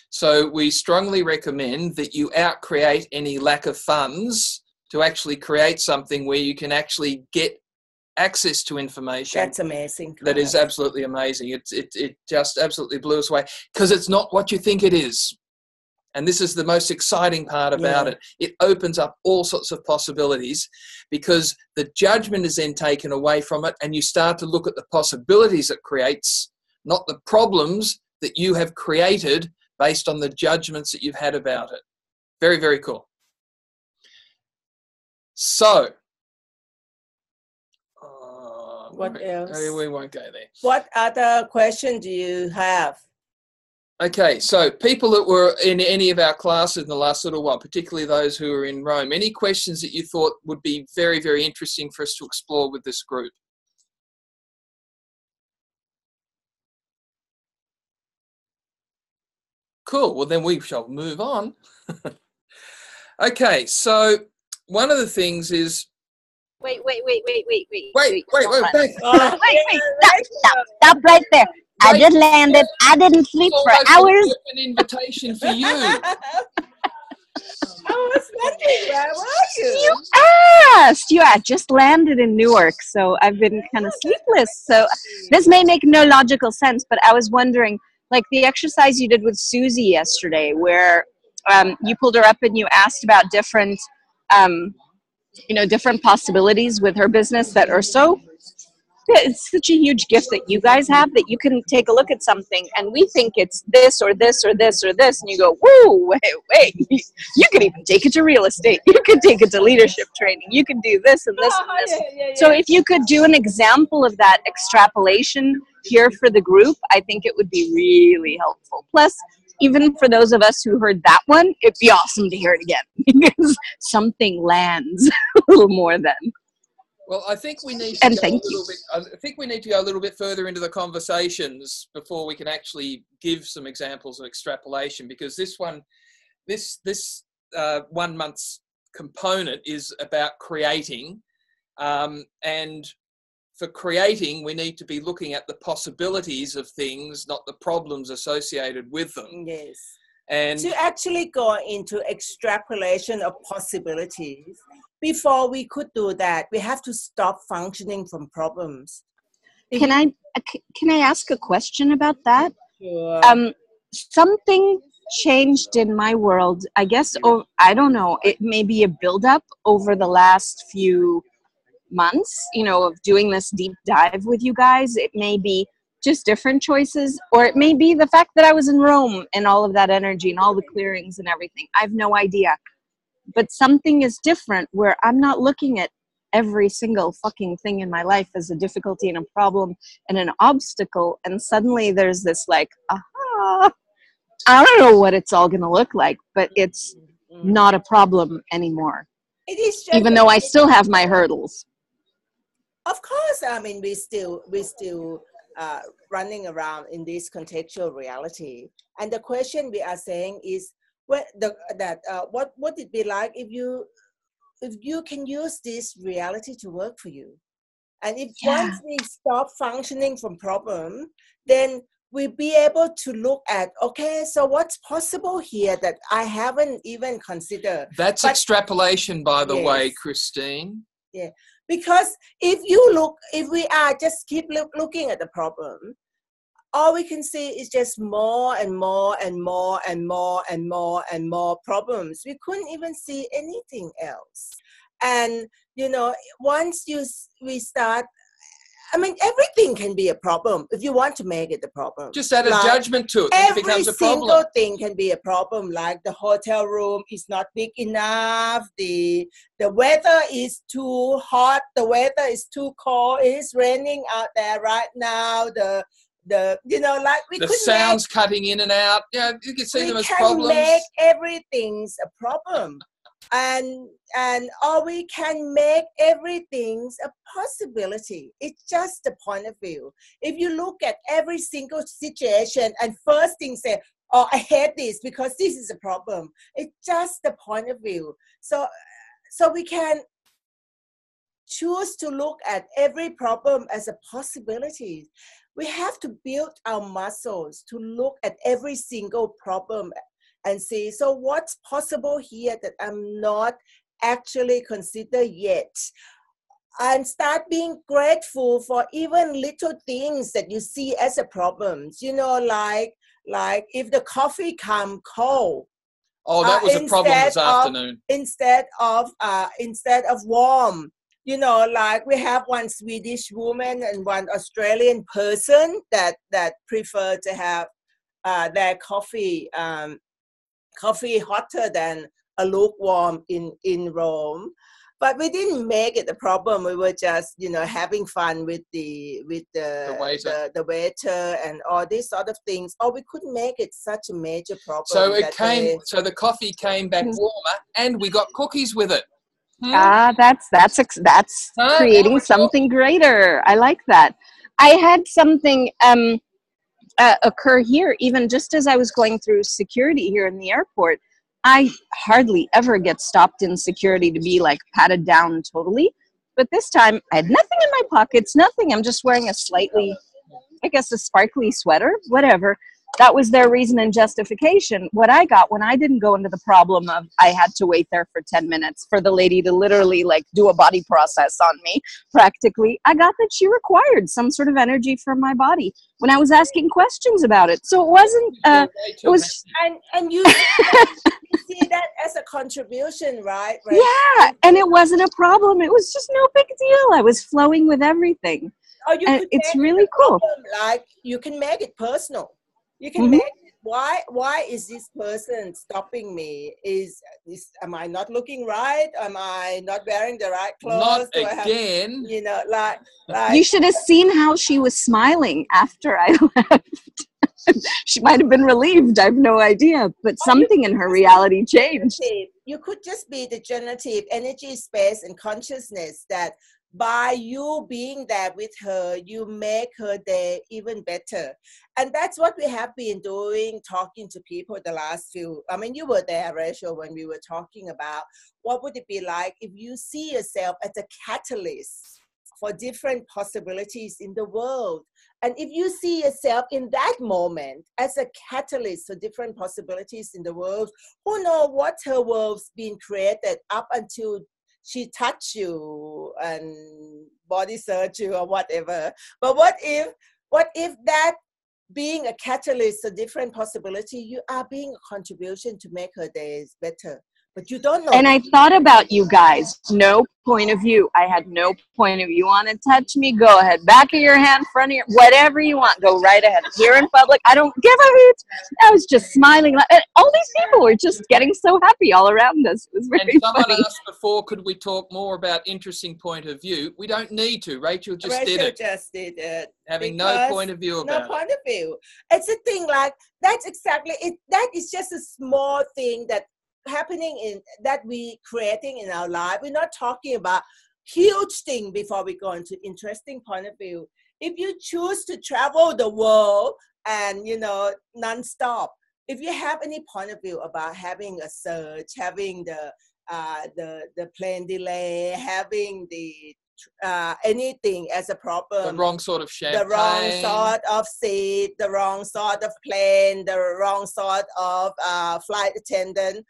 [SPEAKER 2] So we strongly recommend that you out-create any lack of funds to actually create something where you can actually get access to information.
[SPEAKER 1] That's amazing.
[SPEAKER 2] That is absolutely amazing. It just absolutely blew us away because it's not what you think it is. And this is the most exciting part about it. It opens up all sorts of possibilities because the judgment is then taken away from it, and you start to look at the possibilities it creates, not the problems that you have created based on the judgments that you've had about it. Very, very cool. So,
[SPEAKER 1] what else?
[SPEAKER 2] We won't go there.
[SPEAKER 1] What other question do you have?
[SPEAKER 2] Okay, so people that were in any of our classes in the last little while, particularly those who are in Rome, any questions that you thought would be very, very interesting for us to explore with this group? Cool, well then we shall move on. Okay, so one of the things is...
[SPEAKER 3] Wait.
[SPEAKER 2] Wait,
[SPEAKER 6] Stop right there. I just landed. I didn't sleep for hours.
[SPEAKER 2] An invitation for you.
[SPEAKER 1] I was wondering, where were you?
[SPEAKER 6] You asked. Just landed in Newark, so I've been kind of sleepless. So this may make no logical sense, but I was wondering, Like the exercise you did with Susie yesterday, where you pulled her up and you asked about different, different possibilities with her business that are so, it's such a huge gift that you guys have, that you can take a look at something and we think it's this or this or this or this, and you go, whoa, wait, you could even take it to real estate, you could take it to leadership training, you could do this and this and this. So if you could do an example of that extrapolation here for the group, I think it would be really helpful. Plus, even for those of us who heard that one, it'd be awesome to hear it again because something lands a little more then.
[SPEAKER 2] Well, I think we need to go a little bit further into the conversations before we can actually give some examples of extrapolation, because this 1 month's component is about creating, and for creating, we need to be looking at the possibilities of things, not the problems associated with them.
[SPEAKER 1] Yes.
[SPEAKER 2] And
[SPEAKER 1] to actually go into extrapolation of possibilities, before we could do that, we have to stop functioning from problems.
[SPEAKER 6] Can I ask a question about that?
[SPEAKER 1] Sure.
[SPEAKER 6] Something changed in my world, I guess. I don't know. It may be a buildup over the last few months, of doing this deep dive with you guys. It may be just different choices, or it may be the fact that I was in Rome and all of that energy and all the clearings and everything. I have no idea. But something is different where I'm not looking at every single fucking thing in my life as a difficulty and a problem and an obstacle. And suddenly there's this like, aha, I don't know what it's all going to look like, but it's not a problem anymore.
[SPEAKER 1] It is just,
[SPEAKER 6] even though I still have my hurdles.
[SPEAKER 1] Of course, I mean, we still running around in this contextual reality. And the question we are saying is, what would it be like if you can use this reality to work for you? And if once we stop functioning from problem, then we'll be able to look at, okay, so what's possible here that I haven't even considered.
[SPEAKER 2] That's extrapolation, by the way, Christine.
[SPEAKER 1] Yeah, because if we are just keep looking at the problem, all we can see is just more and more and more and more and more and more problems. We couldn't even see anything else. And, once we start, I mean, everything can be a problem if you want to make it a problem.
[SPEAKER 2] Just add a judgment to it, then it becomes a problem.
[SPEAKER 1] Every single thing can be a problem, like the hotel room is not big enough, the weather is too hot, the weather is too cold, it's raining out there right now, the
[SPEAKER 2] sounds cutting in and out. Yeah, you can see them as problems.
[SPEAKER 1] We can make everything's a problem. And or we can make everything's a possibility. It's just the point of view. If you look at every single situation and first thing say, oh, I hate this because this is a problem. It's just the point of view. So we can choose to look at every problem as a possibility. We have to build our muscles to look at every single problem and see, so what's possible here that I'm not actually considered yet? And start being grateful for even little things that you see as a problem. Like if the coffee come cold.
[SPEAKER 2] Oh, that was a problem this afternoon.
[SPEAKER 1] Instead of warm. Like we have one Swedish woman and one Australian person that prefer to have their coffee hotter than a lukewarm in Rome. But we didn't make it a problem. We were just, having fun with the waiter and all these sort of things. Or we couldn't make it such a major problem.
[SPEAKER 2] So so the coffee came back warmer, and we got cookies with it.
[SPEAKER 6] That's creating something greater. I like that. I had something occur here, even just as I was going through security here in the airport. I hardly ever get stopped in security to be like patted down totally. But this time I had nothing in my pockets, nothing. I'm just wearing a slightly, I guess, a sparkly sweater, whatever. that was their reason and justification. What I got when I didn't go into the problem of I had to wait there for 10 minutes for the lady to literally like do a body process on me, practically, I got that she required some sort of energy from my body when I was asking questions about it. So it wasn't, it was...
[SPEAKER 1] And you see that as a contribution, right?
[SPEAKER 6] Yeah, and it wasn't a problem. It was just no big deal. I was flowing with everything.
[SPEAKER 1] Or you
[SPEAKER 6] And
[SPEAKER 1] could
[SPEAKER 6] it's
[SPEAKER 1] make
[SPEAKER 6] really
[SPEAKER 1] it a
[SPEAKER 6] cool.
[SPEAKER 1] problem, like you can make it personal. You can make it, why is this person stopping me? Am I not looking right? Am I not wearing the right clothes?
[SPEAKER 2] Not again.
[SPEAKER 1] You know, like
[SPEAKER 6] You should have seen how she was smiling after I left. She might have been relieved. I have no idea, but something in her reality changed.
[SPEAKER 1] You could just be the generative energy, space, and consciousness that by you being there with her, you make her day even better. And that's what we have been doing, talking to people the last few, I mean, you were there, Rachel, when we were talking about what would it be like if you see yourself as a catalyst for different possibilities in the world. And if you see yourself in that moment as a catalyst for different possibilities in the world, who knows what her world's been created up until she touched you and body search you or whatever. But what if that being a catalyst for different possibility, you are being a contribution to make her days better. But you don't know.
[SPEAKER 6] And I thought about you guys. No point of view. I had no point of view. You want to touch me? Go ahead. Back of your hand, front of your, whatever you want. Go right ahead. Here in public, I don't give a hoot. I was just smiling. And all these people were just getting so happy all around us. It was very
[SPEAKER 2] someone
[SPEAKER 6] funny.
[SPEAKER 2] asked before, could we talk more about interesting point of view? We don't need to. Rachel just did it.
[SPEAKER 1] Just did it.
[SPEAKER 2] Having no point of view about it.
[SPEAKER 1] No point of view. It's a thing like, that's exactly it. That is just a small thing that happening in that we creating in our life. We're not talking about huge thing before we go into interesting point of view. If you choose to travel the world and non-stop, if you have any point of view about having a surge, having the plane delay, having the anything as a problem,
[SPEAKER 2] the wrong sort of champagne,
[SPEAKER 1] the wrong sort of seat, the wrong sort of plane, the wrong sort of flight attendant,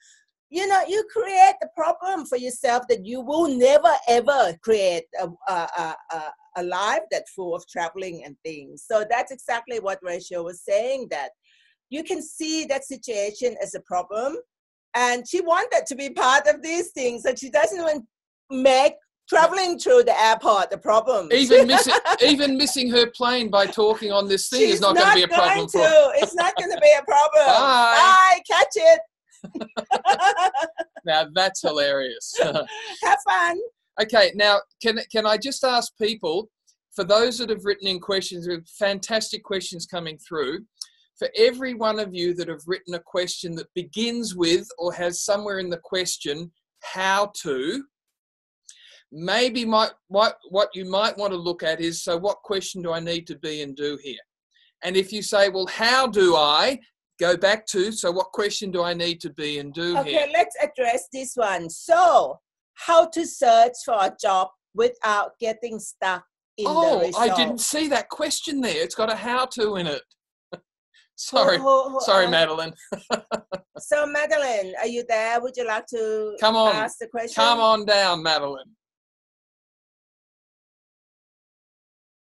[SPEAKER 1] you create a problem for yourself that you will never ever create a life that's full of traveling and things. So that's exactly what Rachel was saying, that you can see that situation as a problem, and she wanted to be part of these things, and she doesn't even make traveling through the airport the problem.
[SPEAKER 2] Even missing her plane by talking on this thing is not going to be a problem for her.
[SPEAKER 1] It's not going to be a problem.
[SPEAKER 2] Bye.
[SPEAKER 1] Catch it.
[SPEAKER 2] Now that's hilarious.
[SPEAKER 1] Have fun.
[SPEAKER 2] Okay, now can I just ask people, for those that have written in questions, with fantastic questions coming through, for every one of you that have written a question that begins with or has somewhere in the question how to, maybe what you might want to look at is, so what question do I need to be and do here? And if you say, well, how do I, go back to, so what question do I need to be and do here?
[SPEAKER 1] Okay, let's address this one. So, how to search for a job without getting stuck in the result.
[SPEAKER 2] I didn't see that question there. It's got a how to in it. Sorry, Madeline.
[SPEAKER 1] So, Madeline, are you there? Would you like to ask the question?
[SPEAKER 2] Come on down, Madeline.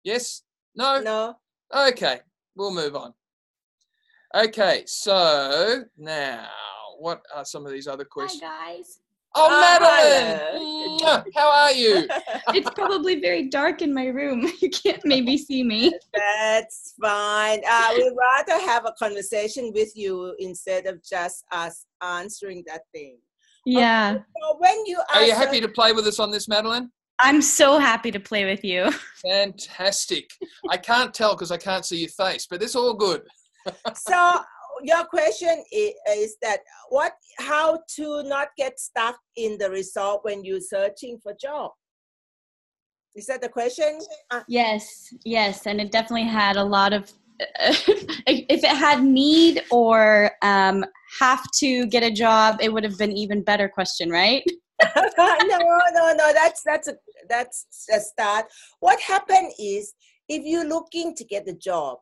[SPEAKER 2] Yes? No?
[SPEAKER 1] No.
[SPEAKER 2] Okay, we'll move on. Okay, so now, what are some of these other questions?
[SPEAKER 7] Hi, guys.
[SPEAKER 2] Oh, Madeline! How are you?
[SPEAKER 7] It's probably very dark in my room. You can't maybe see me.
[SPEAKER 1] That's fine. We'd rather have a conversation with you instead of just us answering that thing.
[SPEAKER 7] Yeah.
[SPEAKER 1] Okay, so when you
[SPEAKER 2] are you happy to play with us on this, Madeline?
[SPEAKER 7] I'm so happy to play with you.
[SPEAKER 2] Fantastic. I can't tell because I can't see your face, but it's all good.
[SPEAKER 1] So your question is that how to not get stuck in the result when you're searching for job? Is that the question?
[SPEAKER 7] Yes, and it definitely had a lot of, if it had need or have to get a job, it would have been even better question, right?
[SPEAKER 1] No, that's a start. What happened is, if you're looking to get a job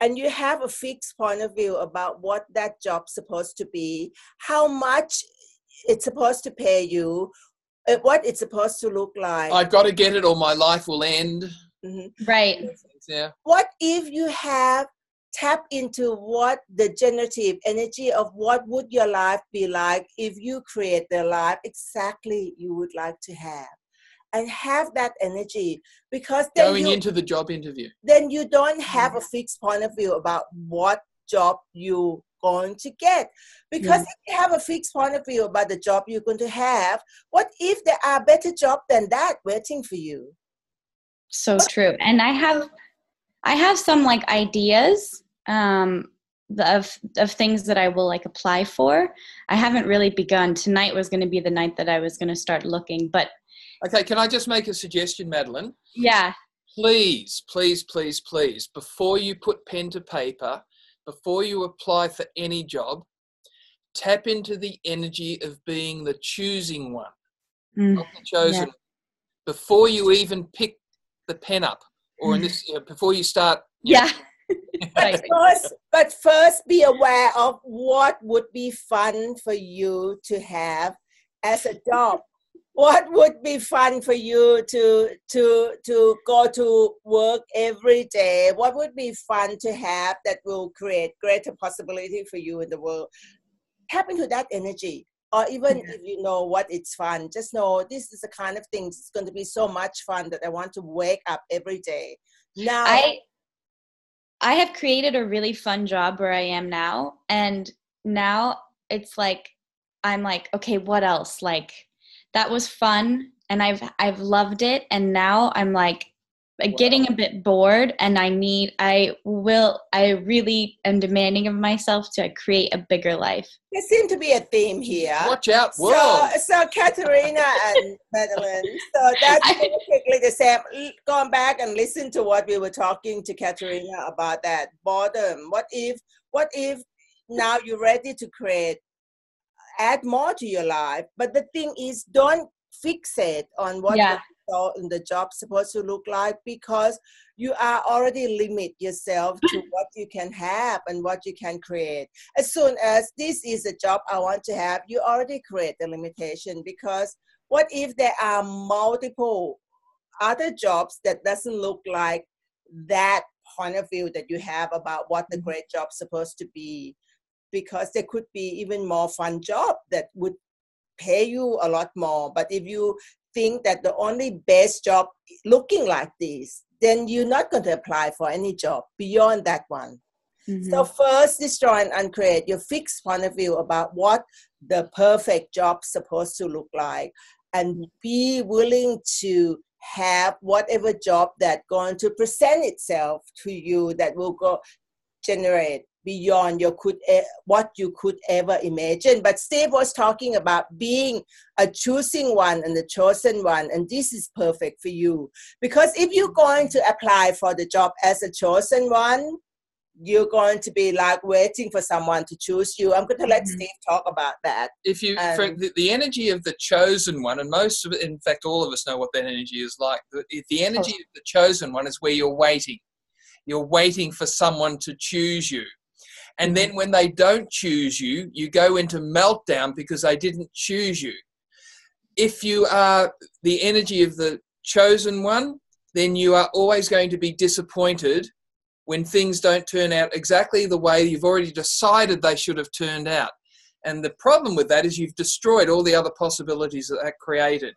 [SPEAKER 1] and you have a fixed point of view about what that job's supposed to be, how much it's supposed to pay you, what it's supposed to look like.
[SPEAKER 2] I've got to get it or my life will end.
[SPEAKER 7] Right.
[SPEAKER 2] Yeah.
[SPEAKER 1] What if you have tap into what the generative energy of what would your life be like if you create the life exactly you would like to have, and have that energy, because then
[SPEAKER 2] Going into the job interview,
[SPEAKER 1] then you don't have a fixed point of view about what job you're going to get. Because if you have a fixed point of view about the job you're going to have, what if there are better jobs than that waiting for you?
[SPEAKER 7] So true. And I have some like ideas of things that I will like apply for. I haven't really begun. Tonight was going to be the night that I was going to start looking, but
[SPEAKER 2] okay, can I just make a suggestion, Madeline?
[SPEAKER 7] yeah.
[SPEAKER 2] Please, please, please, please, before you put pen to paper, before you apply for any job, tap into the energy of being the choosing one, not the chosen.
[SPEAKER 7] Yeah.
[SPEAKER 2] Before you even pick the pen up, or in this, before you start.
[SPEAKER 7] Yeah. Right.
[SPEAKER 1] But first be aware of what would be fun for you to have as a job. What would be fun for you to go to work every day? What would be fun to have that will create greater possibility for you in the world? Tap into that energy. Or even if you know what it's fun, just know this is the kind of things, it's going to be so much fun that I want to wake up every day. Now,
[SPEAKER 7] I have created a really fun job where I am now. And now it's like, I'm like, okay, what else? Like, that was fun and I've loved it. And now I'm like getting a bit bored, and I really am demanding of myself to create a bigger life.
[SPEAKER 1] there seems to be a theme here.
[SPEAKER 2] Watch out, world.
[SPEAKER 1] So Katerina and Madeline, so that's basically the same. Going back and listen to what we were talking to Katerina about, that boredom. What if now you're ready to create, add more to your life, but the thing is, don't fixate on what the job's supposed to look like, because you are already limit yourself to what you can have and what you can create. As soon as this is a job I want to have, you already create the limitation, because what if there are multiple other jobs that doesn't look like that point of view that you have about what the great job's supposed to be? Because there could be even more fun job that would pay you a lot more. But if you think that the only best job looking like this, then you're not going to apply for any job beyond that one. So first, destroy and uncreate your fixed point of view about what the perfect job's supposed to look like, and be willing to have whatever job that's going to present itself to you that will go generate beyond what you could ever imagine. But Steve was talking about being a choosing one and the chosen one, and this is perfect for you, because if you're going to apply for the job as a chosen one, you're going to be like waiting for someone to choose you. I'm going to let Steve talk about that.
[SPEAKER 2] If you, the energy of the chosen one, and most of it, in fact, all of us know what that energy is like. The energy of the chosen one is where you're waiting. You're waiting for someone to choose you. And then when they don't choose you, you go into meltdown because they didn't choose you. If you are the energy of the chosen one, then you are always going to be disappointed when things don't turn out exactly the way you've already decided they should have turned out. And the problem with that is you've destroyed all the other possibilities that created.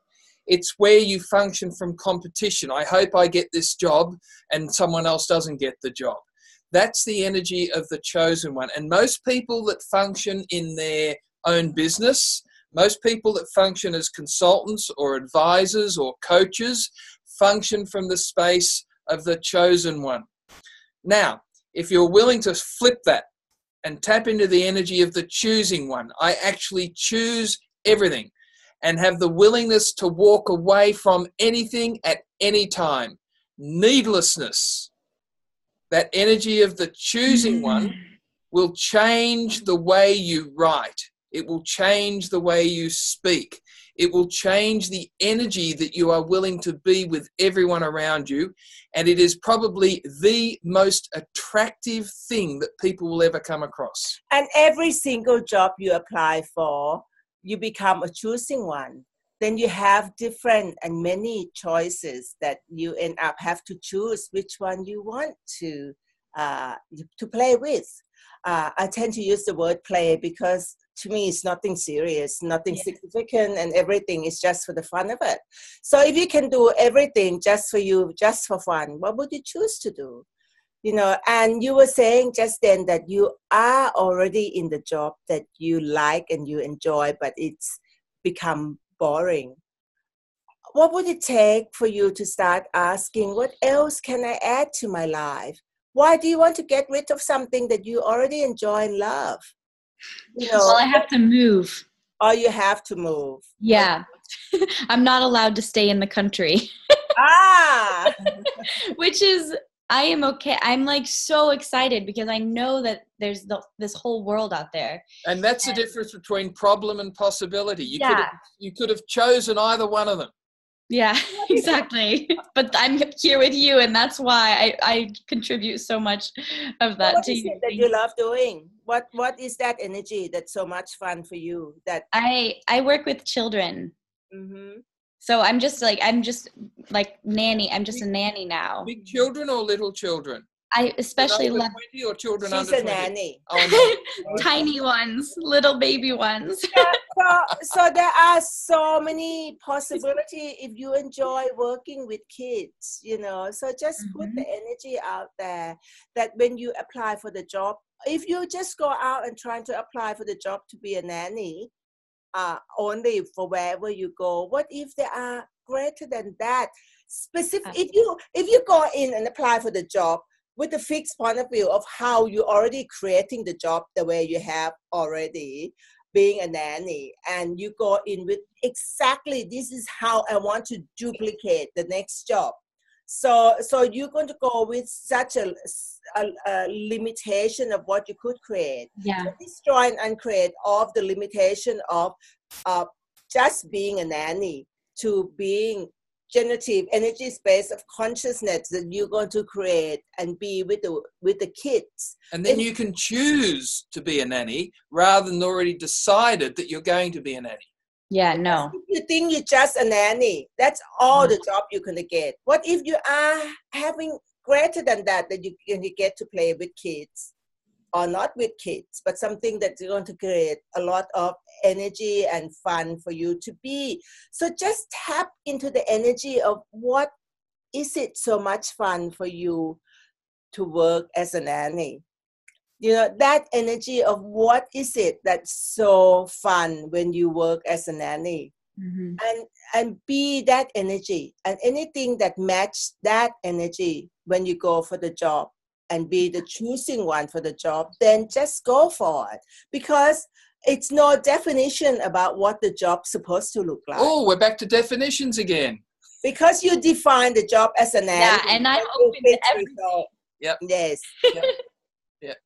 [SPEAKER 2] It's where you function from competition. I hope I get this job and someone else doesn't get the job. That's the energy of the chosen one. And most people that function in their own business, most people that function as consultants or advisors or coaches, function from the space of the chosen one. Now, if you're willing to flip that and tap into the energy of the choosing one, I actually choose everything, and have the willingness to walk away from anything at any time. Needlessness. That energy of the choosing one will change the way you write. It will change the way you speak. It will change the energy that you are willing to be with everyone around you. And it is probably the most attractive thing that people will ever come across.
[SPEAKER 1] And every single job you apply for, you become a choosing one. Then you have different and many choices that you end up have to choose which one you want to play with. I tend to use the word play because to me it's nothing serious, nothing significant, and everything is just for the fun of it. So if you can do everything just for you, just for fun, what would you choose to do? You know, and you were saying just then that you are already in the job that you like and you enjoy, but it's become boring. What would it take for you to start asking, what else can I add to my life? Why do you want to get rid of something that you already enjoy and love? You know,
[SPEAKER 7] Well, I have to move.
[SPEAKER 1] or you have to move.
[SPEAKER 7] Yeah. I'm not allowed to stay in the country.
[SPEAKER 1] Ah!
[SPEAKER 7] Which is, I am okay. I'm like so excited because I know that there's this whole world out there.
[SPEAKER 2] And that's the difference between problem and possibility.
[SPEAKER 7] Yeah.
[SPEAKER 2] You could have chosen either one of them.
[SPEAKER 7] Yeah, exactly. But I'm here with you, and that's why I contribute so much of that
[SPEAKER 1] What
[SPEAKER 7] to
[SPEAKER 1] is
[SPEAKER 7] you.
[SPEAKER 1] it that you love doing? What is that energy that's so much fun for you? That
[SPEAKER 7] I work with children.
[SPEAKER 1] mm-hmm.
[SPEAKER 7] So I'm just like nanny. I'm just a nanny now.
[SPEAKER 2] Big children or little children?
[SPEAKER 7] I especially
[SPEAKER 2] Children
[SPEAKER 7] love
[SPEAKER 2] over 20 or children
[SPEAKER 1] She's
[SPEAKER 2] under
[SPEAKER 1] a
[SPEAKER 2] 20?
[SPEAKER 1] nanny.
[SPEAKER 2] Oh, no.
[SPEAKER 7] tiny ones, little baby ones.
[SPEAKER 1] So there are so many possibilities if you enjoy working with kids, you know. So just put the energy out there that when you apply for the job, if you just go out and try to apply for the job to be a nanny, only for wherever you go, what if there are greater than that? Specific. If you go in and apply for the job with a fixed point of view of how you're already creating the job the way you have already, being a nanny, and you go in with exactly this is how I want to duplicate the next job. So you're going to go with such a limitation of what you could create.
[SPEAKER 7] Yeah.
[SPEAKER 1] So destroy and uncreate all of the limitation of just being a nanny to being generative energy space of consciousness that you're going to create and be with the kids.
[SPEAKER 2] And then you can choose to be a nanny rather than already decided that you're going to be a nanny.
[SPEAKER 7] Yeah, no.
[SPEAKER 1] If you think you're just a nanny, that's all the job you're going to get. What if you are having greater than that you get to play with kids? Or not with kids, but something that's going to create a lot of energy and fun for you to be. So just tap into the energy of what is it so much fun for you to work as a nanny. You know, that energy of what is it that's so fun when you work as a nanny. And be that energy, and anything that matches that energy when you go for the job and be the choosing one for the job, then just go for it, because it's no definition about what the job's supposed to look like.
[SPEAKER 2] Oh, we're back to definitions again.
[SPEAKER 1] Because you define the job as an
[SPEAKER 7] Yeah, and I'm open to everything.
[SPEAKER 2] Yep.
[SPEAKER 1] Yes.
[SPEAKER 2] Yep.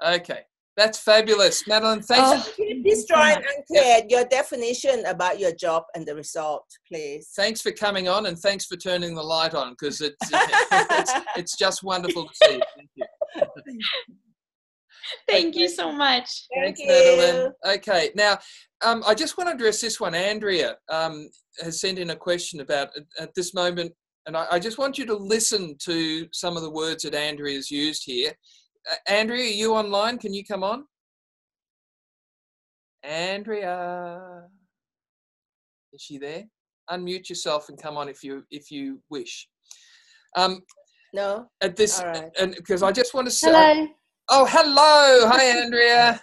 [SPEAKER 2] Okay. That's fabulous. Madeline, thanks.
[SPEAKER 1] Destroy and uncreate your definition about your job and the result, please.
[SPEAKER 2] Thanks for coming on, and thanks for turning the light on, because it's just wonderful to see you. Thank you.
[SPEAKER 7] Thank you so much.
[SPEAKER 1] Thank you.
[SPEAKER 2] Madeline. Okay, now I just want to address this one. Andrea has sent in a question about at this moment, and I just want you to listen to some of the words that Andrea's used here. Andrea, are you online? Can you come on? Andrea, is she there? Unmute yourself and come on if you wish.
[SPEAKER 1] No.
[SPEAKER 2] At this,
[SPEAKER 1] all right.
[SPEAKER 2] and because I just want to say.
[SPEAKER 4] Hello.
[SPEAKER 2] Oh, hello. Hi, Andrea.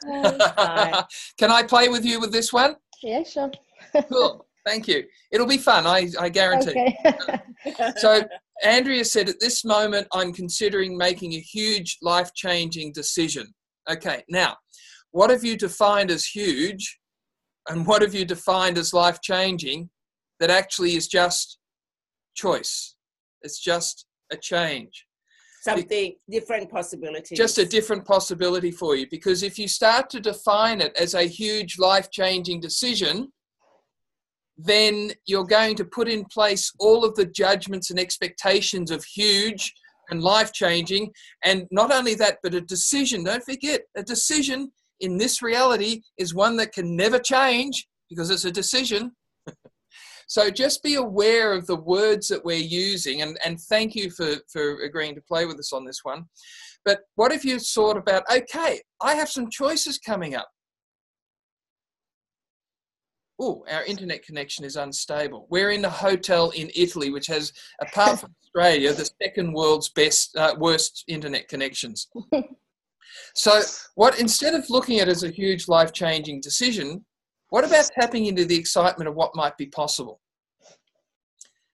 [SPEAKER 1] Hi.
[SPEAKER 2] Can I play with you with this one?
[SPEAKER 4] Yeah, sure.
[SPEAKER 2] Cool. Thank you. It'll be fun, I guarantee.
[SPEAKER 4] Okay.
[SPEAKER 2] So Andrea said, at this moment, I'm considering making a huge life-changing decision. Okay, now, what have you defined as huge and what have you defined as life-changing that actually is just choice? It's just a change.
[SPEAKER 1] Something, different possibilities.
[SPEAKER 2] Just a different possibility for you, because if you start to define it as a huge life-changing decision, then you're going to put in place all of the judgments and expectations of huge and life-changing. And not only that, but a decision. Don't forget, a decision in this reality is one that can never change because it's a decision. So just be aware of the words that we're using, and thank you for agreeing to play with us on this one. But what if you thought about, okay, I have some choices coming up. Oh, our internet connection is unstable. We're in a hotel in Italy, which has, apart from Australia, the second world's worst internet connections. So instead of looking at it as a huge life-changing decision, what about tapping into the excitement of what might be possible?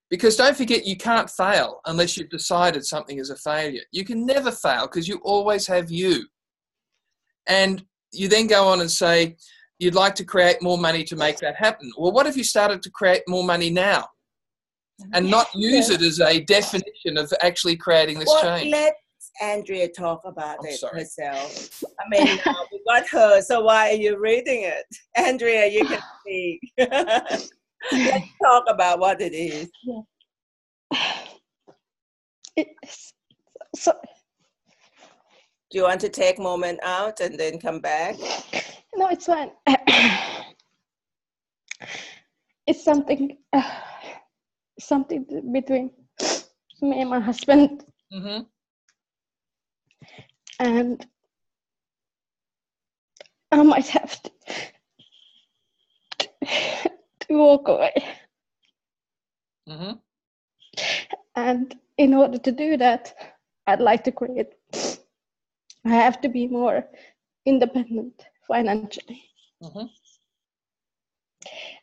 [SPEAKER 2] Because don't forget, you can't fail unless you've decided something is a failure. You can never fail because you always have you. And you then go on and say, you'd like to create more money to make that happen. Well, what if you started to create more money now and not use it as a definition of actually creating this change?
[SPEAKER 1] Let Andrea talk about it herself. I mean, we got her, so why are you reading it? Andrea, you can speak. Let's talk about what it is.
[SPEAKER 8] So,
[SPEAKER 1] do you want to take a moment out and then come back?
[SPEAKER 8] No, it's fine. It's something between me and my husband.
[SPEAKER 2] Mm-hmm.
[SPEAKER 8] And I might have to walk away.
[SPEAKER 2] Mm-hmm.
[SPEAKER 8] And in order to do that, I'd like to create. I have to be more independent financially.
[SPEAKER 2] Mm-hmm.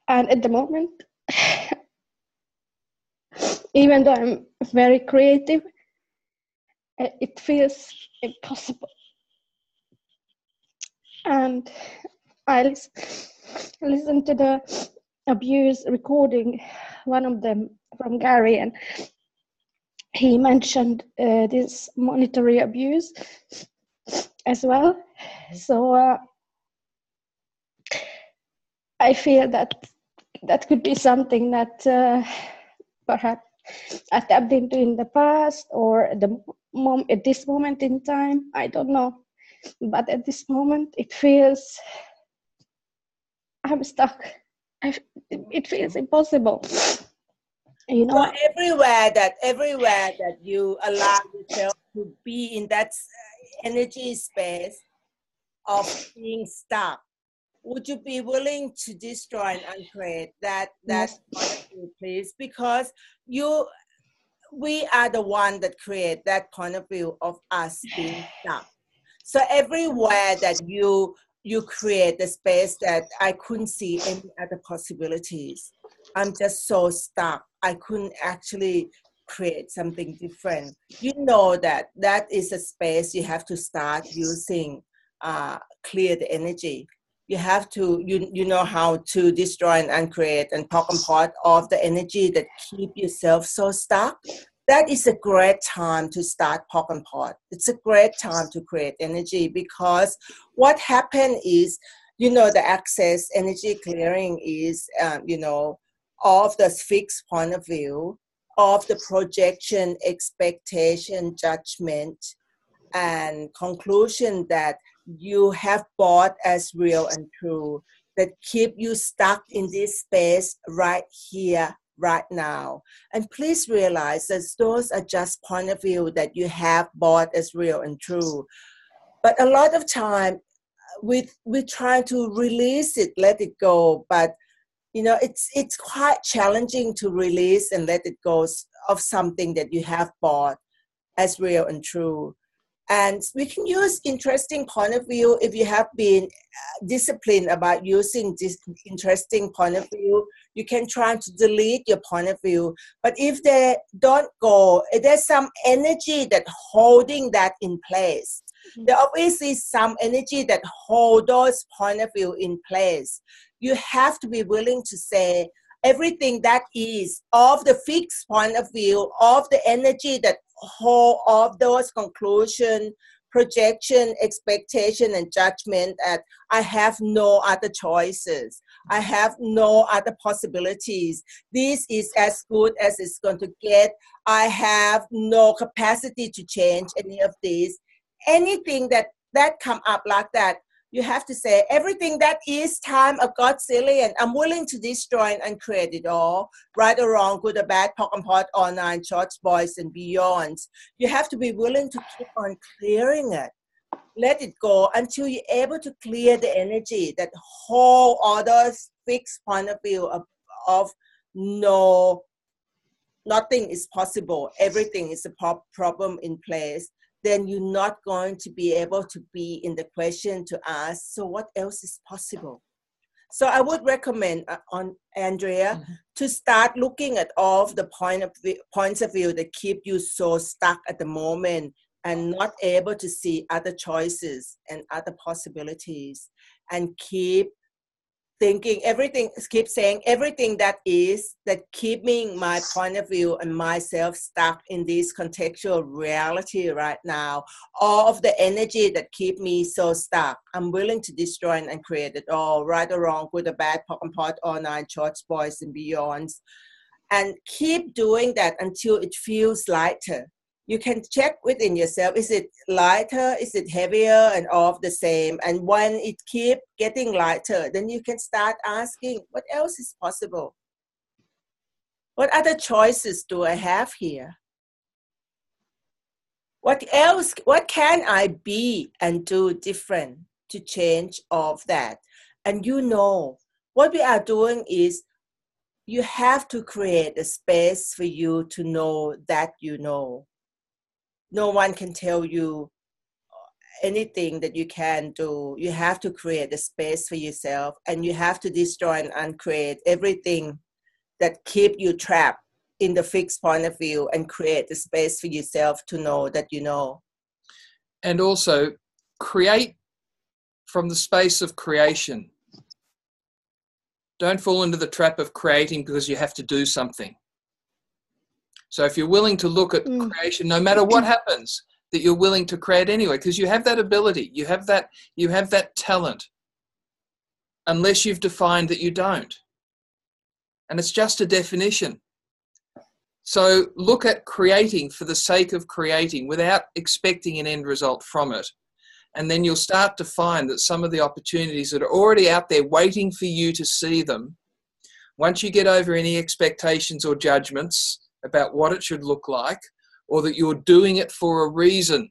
[SPEAKER 8] And at the moment, even though I'm very creative, it feels impossible. And I listened to the abuse recording, one of them from Gary, and he mentioned this monetary abuse as well. So I feel that could be something that perhaps I tapped into in the past, or at this moment in time, I don't know. But at this moment, it feels I'm stuck. It feels impossible. You know,
[SPEAKER 1] so everywhere that you allow yourself to be in that energy space of being stuck, would you be willing to destroy and uncreate that
[SPEAKER 8] Yes.
[SPEAKER 1] point of view, please? Because we are the one that create that point of view of us being stuck. So everywhere that you create the space that I couldn't see any other possibilities. I'm just so stuck. I couldn't actually create something different. You know that is a space you have to start using, clear the energy. You have to, you know how to destroy and uncreate and talk and part of the energy that keep yourself so stuck. That is a great time to start POC and POD. It's a great time to create energy, because what happened is, the access energy clearing is, of the fixed point of view, of the projection, expectation, judgment, and conclusion that you have bought as real and true, that keep you stuck in this space right here, right now. And please realize that those are just point of view that you have bought as real and true. But a lot of time we try to release it, let it go. But it's quite challenging to release and let it go of something that you have bought as real and true. And we can use interesting point of view if you have been disciplined about using this interesting point of view. You can try to delete your point of view. But if they don't go, there's some energy that holding that in place. There obviously is some energy that hold those point of view in place. You have to be willing to say everything that is of the fixed point of view, of the energy that hold of those conclusion, projection, expectation, and judgment that I have no other choices. I have no other possibilities. This is as good as it's going to get. I have no capacity to change any of these. Anything that come up like that, you have to say, everything that is time of Godzillion, I'm willing to destroy and create it all, right or wrong, good or bad, POC and POD, all nine shorts, boys and beyonds. You have to be willing to keep on clearing it. Let it go until you're able to clear the energy, that whole other fixed point of view of no, nothing is possible, everything is a problem in place. Then you're not going to be able to be in the question to ask, so what else is possible? So I would recommend, Andrea, to start looking at all of the points of view that keep you so stuck at the moment and not able to see other choices and other possibilities, and keep thinking keep saying everything that keeping my point of view and myself stuck in this contextual reality right now, all of the energy that keep me so stuck, I'm willing to destroy and create it all, right or wrong, good or bad, POC and POD, all nine shorts, boys and beyonds, and keep doing that until it feels lighter. You can check within yourself, is it lighter, is it heavier, and all of the same. And when it keeps getting lighter, then you can start asking, what else is possible? What other choices do I have here? What else, what can I be and do different to change all of that? And you know, what we are doing is, you have to create a space for you to know that you know. No one can tell you anything that you can do. You have to create a space for yourself, and you have to destroy and uncreate everything that keep you trapped in the fixed point of view, and create a space for yourself to know that you know.
[SPEAKER 2] And also create from the space of creation. Don't fall into the trap of creating because you have to do something. So if you're willing to look at creation, no matter what happens, that you're willing to create anyway, because you have that ability, you have that talent, unless you've defined that you don't. And it's just a definition. So look at creating for the sake of creating without expecting an end result from it. And then you'll start to find that some of the opportunities that are already out there waiting for you to see them, once you get over any expectations or judgments about what it should look like, or that you're doing it for a reason,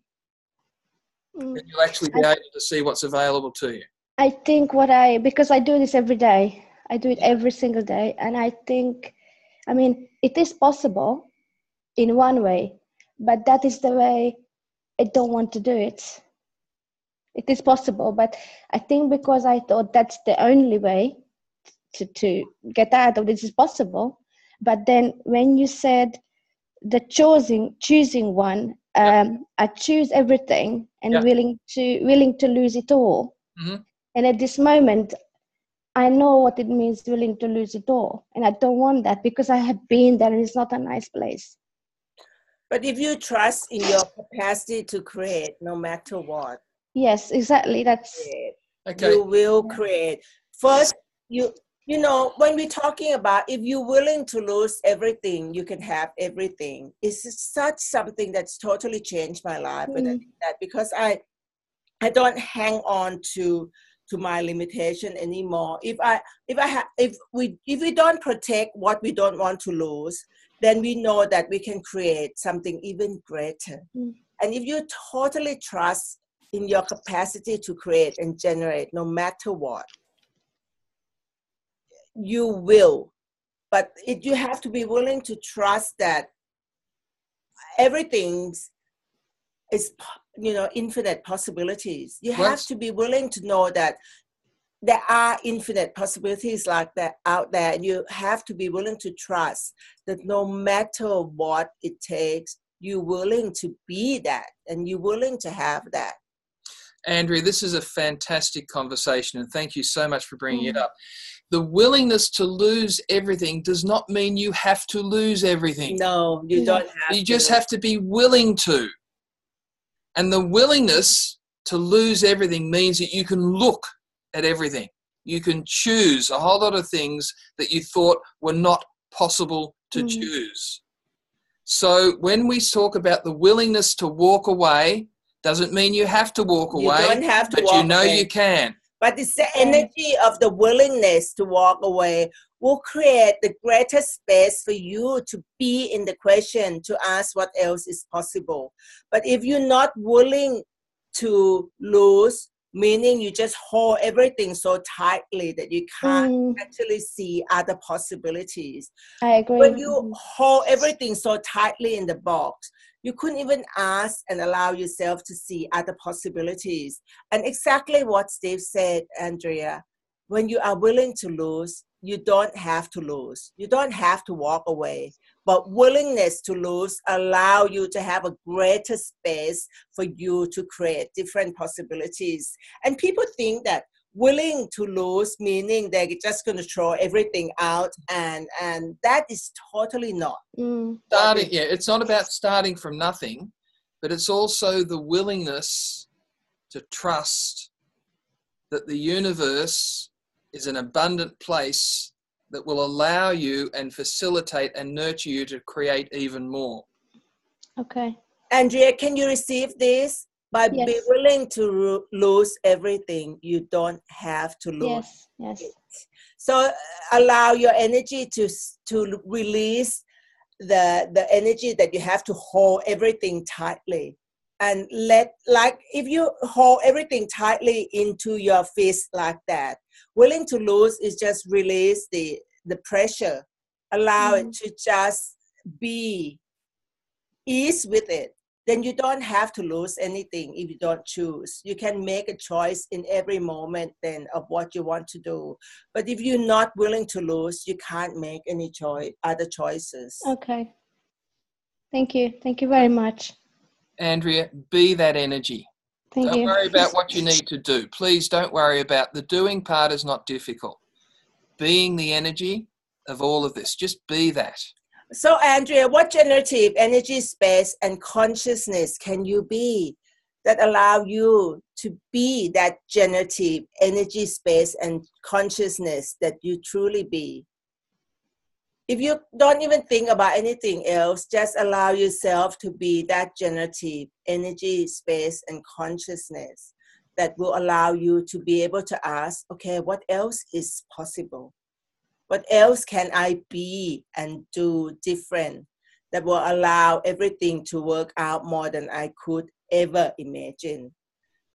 [SPEAKER 2] then you'll actually be able to see what's available to you.
[SPEAKER 8] I think because I do this every day, I do it every single day, and I think, I mean, it is possible in one way, but that is the way I don't want to do it. It is possible, but I think because I thought that's the only way to get out of this is possible. But then when you said the choosing one, I choose everything and willing to lose it all. Mm-hmm. And at this moment, I know what it means willing to lose it all. And I don't want that, because I have been there and it's not a nice place.
[SPEAKER 1] But if you trust in your capacity to create, no matter what.
[SPEAKER 8] Yes, exactly. That's
[SPEAKER 2] okay.
[SPEAKER 1] You will create. First, you know, when we're talking about if you're willing to lose everything, you can have everything. It's such something that's totally changed my life. But I think that because I don't hang on to my limitation anymore. If we don't protect what we don't want to lose, then we know that we can create something even greater. And if you totally trust in your capacity to create and generate, no matter what, you will. But you have to be willing to trust that everything is, infinite possibilities. You have to be willing to know that there are infinite possibilities like that out there. And you have to be willing to trust that no matter what it takes, you're willing to be that and you're willing to have that.
[SPEAKER 2] Andrea, this is a fantastic conversation, and thank you so much for bringing it up. The willingness to lose everything does not mean you have to lose everything.
[SPEAKER 1] No, you don't have to.
[SPEAKER 2] You just have to be willing to. And the willingness to lose everything means that you can look at everything. You can choose a whole lot of things that you thought were not possible to choose. So when we talk about the willingness to walk away, doesn't mean you have to walk away.
[SPEAKER 1] You don't have to
[SPEAKER 2] but
[SPEAKER 1] walk
[SPEAKER 2] you know
[SPEAKER 1] away.
[SPEAKER 2] You can.
[SPEAKER 1] But it's the energy of the willingness to walk away will create the greater space for you to be in the question, to ask what else is possible. But if you're not willing to lose, meaning you just hold everything so tightly that you can't actually see other possibilities.
[SPEAKER 8] I agree.
[SPEAKER 1] When you hold everything so tightly in the box, you couldn't even ask and allow yourself to see other possibilities. And exactly what Steve said, Andrea, when you are willing to lose, you don't have to lose. You don't have to walk away. But willingness to lose allow you to have a greater space for you to create different possibilities. And people think that willing to lose, meaning they're just going to throw everything out, and that is totally not.
[SPEAKER 2] It's not about starting from nothing, but it's also the willingness to trust that the universe is an abundant place that will allow you and facilitate and nurture you to create even more.
[SPEAKER 8] Okay.
[SPEAKER 1] Andrea, can you receive this? By
[SPEAKER 8] Yes.
[SPEAKER 1] being willing to lose everything, you don't have to lose.
[SPEAKER 8] Yes.
[SPEAKER 1] So allow your energy to release the energy that you have to hold everything tightly. And if you hold everything tightly into your fist like that, willing to lose is just release the pressure. Allow it to just be, ease with it. Then you don't have to lose anything if you don't choose. You can make a choice in every moment then of what you want to do. But if you're not willing to lose, you can't make any other choices.
[SPEAKER 8] Okay. Thank you. Thank you very much.
[SPEAKER 2] Andrea, be that energy.
[SPEAKER 8] Thank
[SPEAKER 2] Don't
[SPEAKER 8] you.
[SPEAKER 2] worry about what you need to do. Please don't worry about the doing part is not difficult. Being the energy of all of this. Just be that.
[SPEAKER 1] So, Andrea, what generative energy, space, and consciousness can you be that allow you to be that generative energy, space, and consciousness that you truly be? If you don't even think about anything else, just allow yourself to be that generative energy, space, and consciousness that will allow you to be able to ask, okay, what else is possible? What else can I be and do different that will allow everything to work out more than I could ever imagine?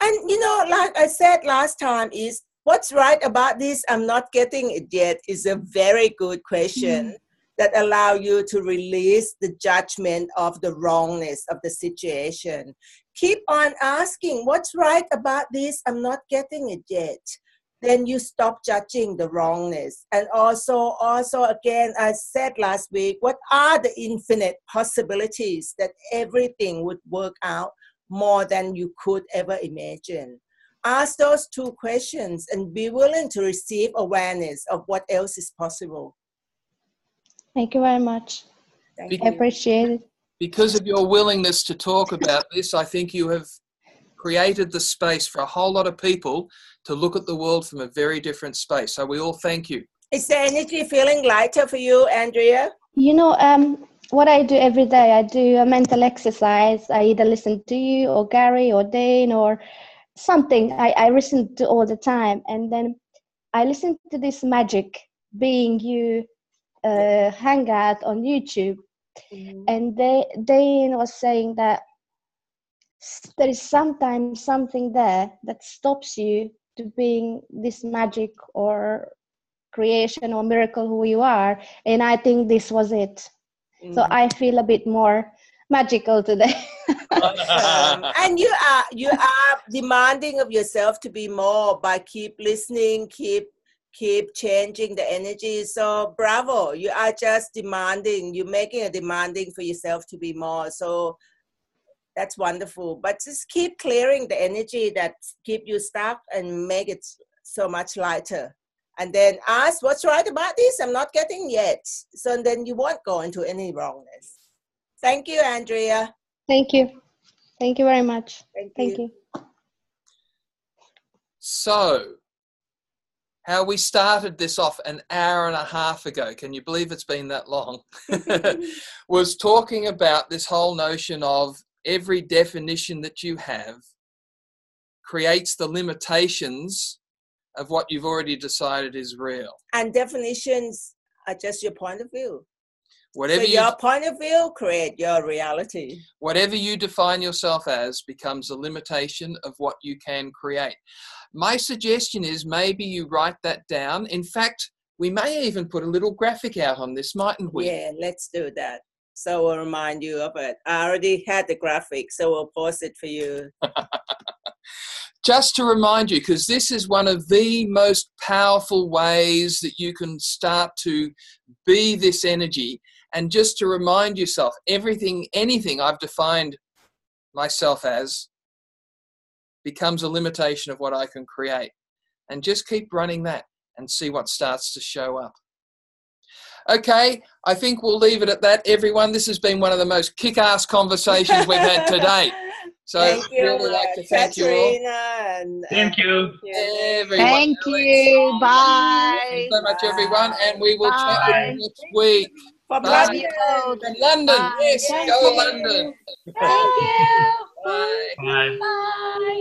[SPEAKER 1] And, like I said last time, is what's right about this? I'm not getting it yet is a very good question that allow you to release the judgment of the wrongness of the situation. Keep on asking, what's right about this? I'm not getting it yet. Then you stop judging the wrongness. And also again, I said last week, what are the infinite possibilities that everything would work out more than you could ever imagine? Ask those two questions and be willing to receive awareness of what else is possible.
[SPEAKER 8] Thank you very much.
[SPEAKER 1] Thank
[SPEAKER 8] I
[SPEAKER 1] you.
[SPEAKER 8] appreciate it.
[SPEAKER 2] Because of your willingness to talk about this, I think you have created the space for a whole lot of people to look at the world from a very different space. So we all thank you.
[SPEAKER 1] Is the energy feeling lighter for you, Andrea?
[SPEAKER 8] What I do every day, I do a mental exercise. I either listen to you or Gary or Dane or something I listen to all the time. And then I listen to this Magic Being You hangout on YouTube. And Dane was saying that there is sometimes something there that stops you to being this magic or creation or miracle who you are. And I think this was it. So I feel a bit more magical today.
[SPEAKER 1] And you are demanding of yourself to be more by keep listening, keep changing the energy. So bravo, you are just demanding, you're making a demanding for yourself to be more. So that's wonderful. But just keep clearing the energy that keep you stuck and make it so much lighter. And then ask, what's right about this? I'm not getting yet. So then you won't go into any wrongness. Thank you, Andrea.
[SPEAKER 8] Thank you. Thank you very much.
[SPEAKER 1] Thank
[SPEAKER 8] Thank you.
[SPEAKER 2] So, how we started this off an hour and a half ago, can you believe it's been that long, was talking about this whole notion of every definition that you have creates the limitations of what you've already decided is real.
[SPEAKER 1] And definitions are just your point of view.
[SPEAKER 2] Whatever
[SPEAKER 1] So your point of view create your reality.
[SPEAKER 2] Whatever you define yourself as becomes a limitation of what you can create. My suggestion is maybe you write that down. In fact, we may even put a little graphic out on this, mightn't we?
[SPEAKER 1] Yeah, let's do that. So we'll remind you of it. I already had the graphic, so we'll post it for you.
[SPEAKER 2] Just to remind you, because this is one of the most powerful ways that you can start to be this energy. And just to remind yourself, anything I've defined myself as becomes a limitation of what I can create. And just keep running that and see what starts to show up. Okay, I think we'll leave it at that, everyone. This has been one of the most kick-ass conversations we've had today. So I'd really like to thank you all.
[SPEAKER 9] Thank you.
[SPEAKER 2] Everyone.
[SPEAKER 3] Thank you. Bye.
[SPEAKER 2] Thank you so much, everyone. And we will chat with you next week.
[SPEAKER 1] From
[SPEAKER 2] Bye.
[SPEAKER 1] London.
[SPEAKER 2] From London.
[SPEAKER 3] Bye.
[SPEAKER 2] Yes,
[SPEAKER 3] Thank
[SPEAKER 2] go
[SPEAKER 3] you.
[SPEAKER 2] London.
[SPEAKER 3] Thank you.
[SPEAKER 2] Bye.
[SPEAKER 9] Bye.
[SPEAKER 3] Bye.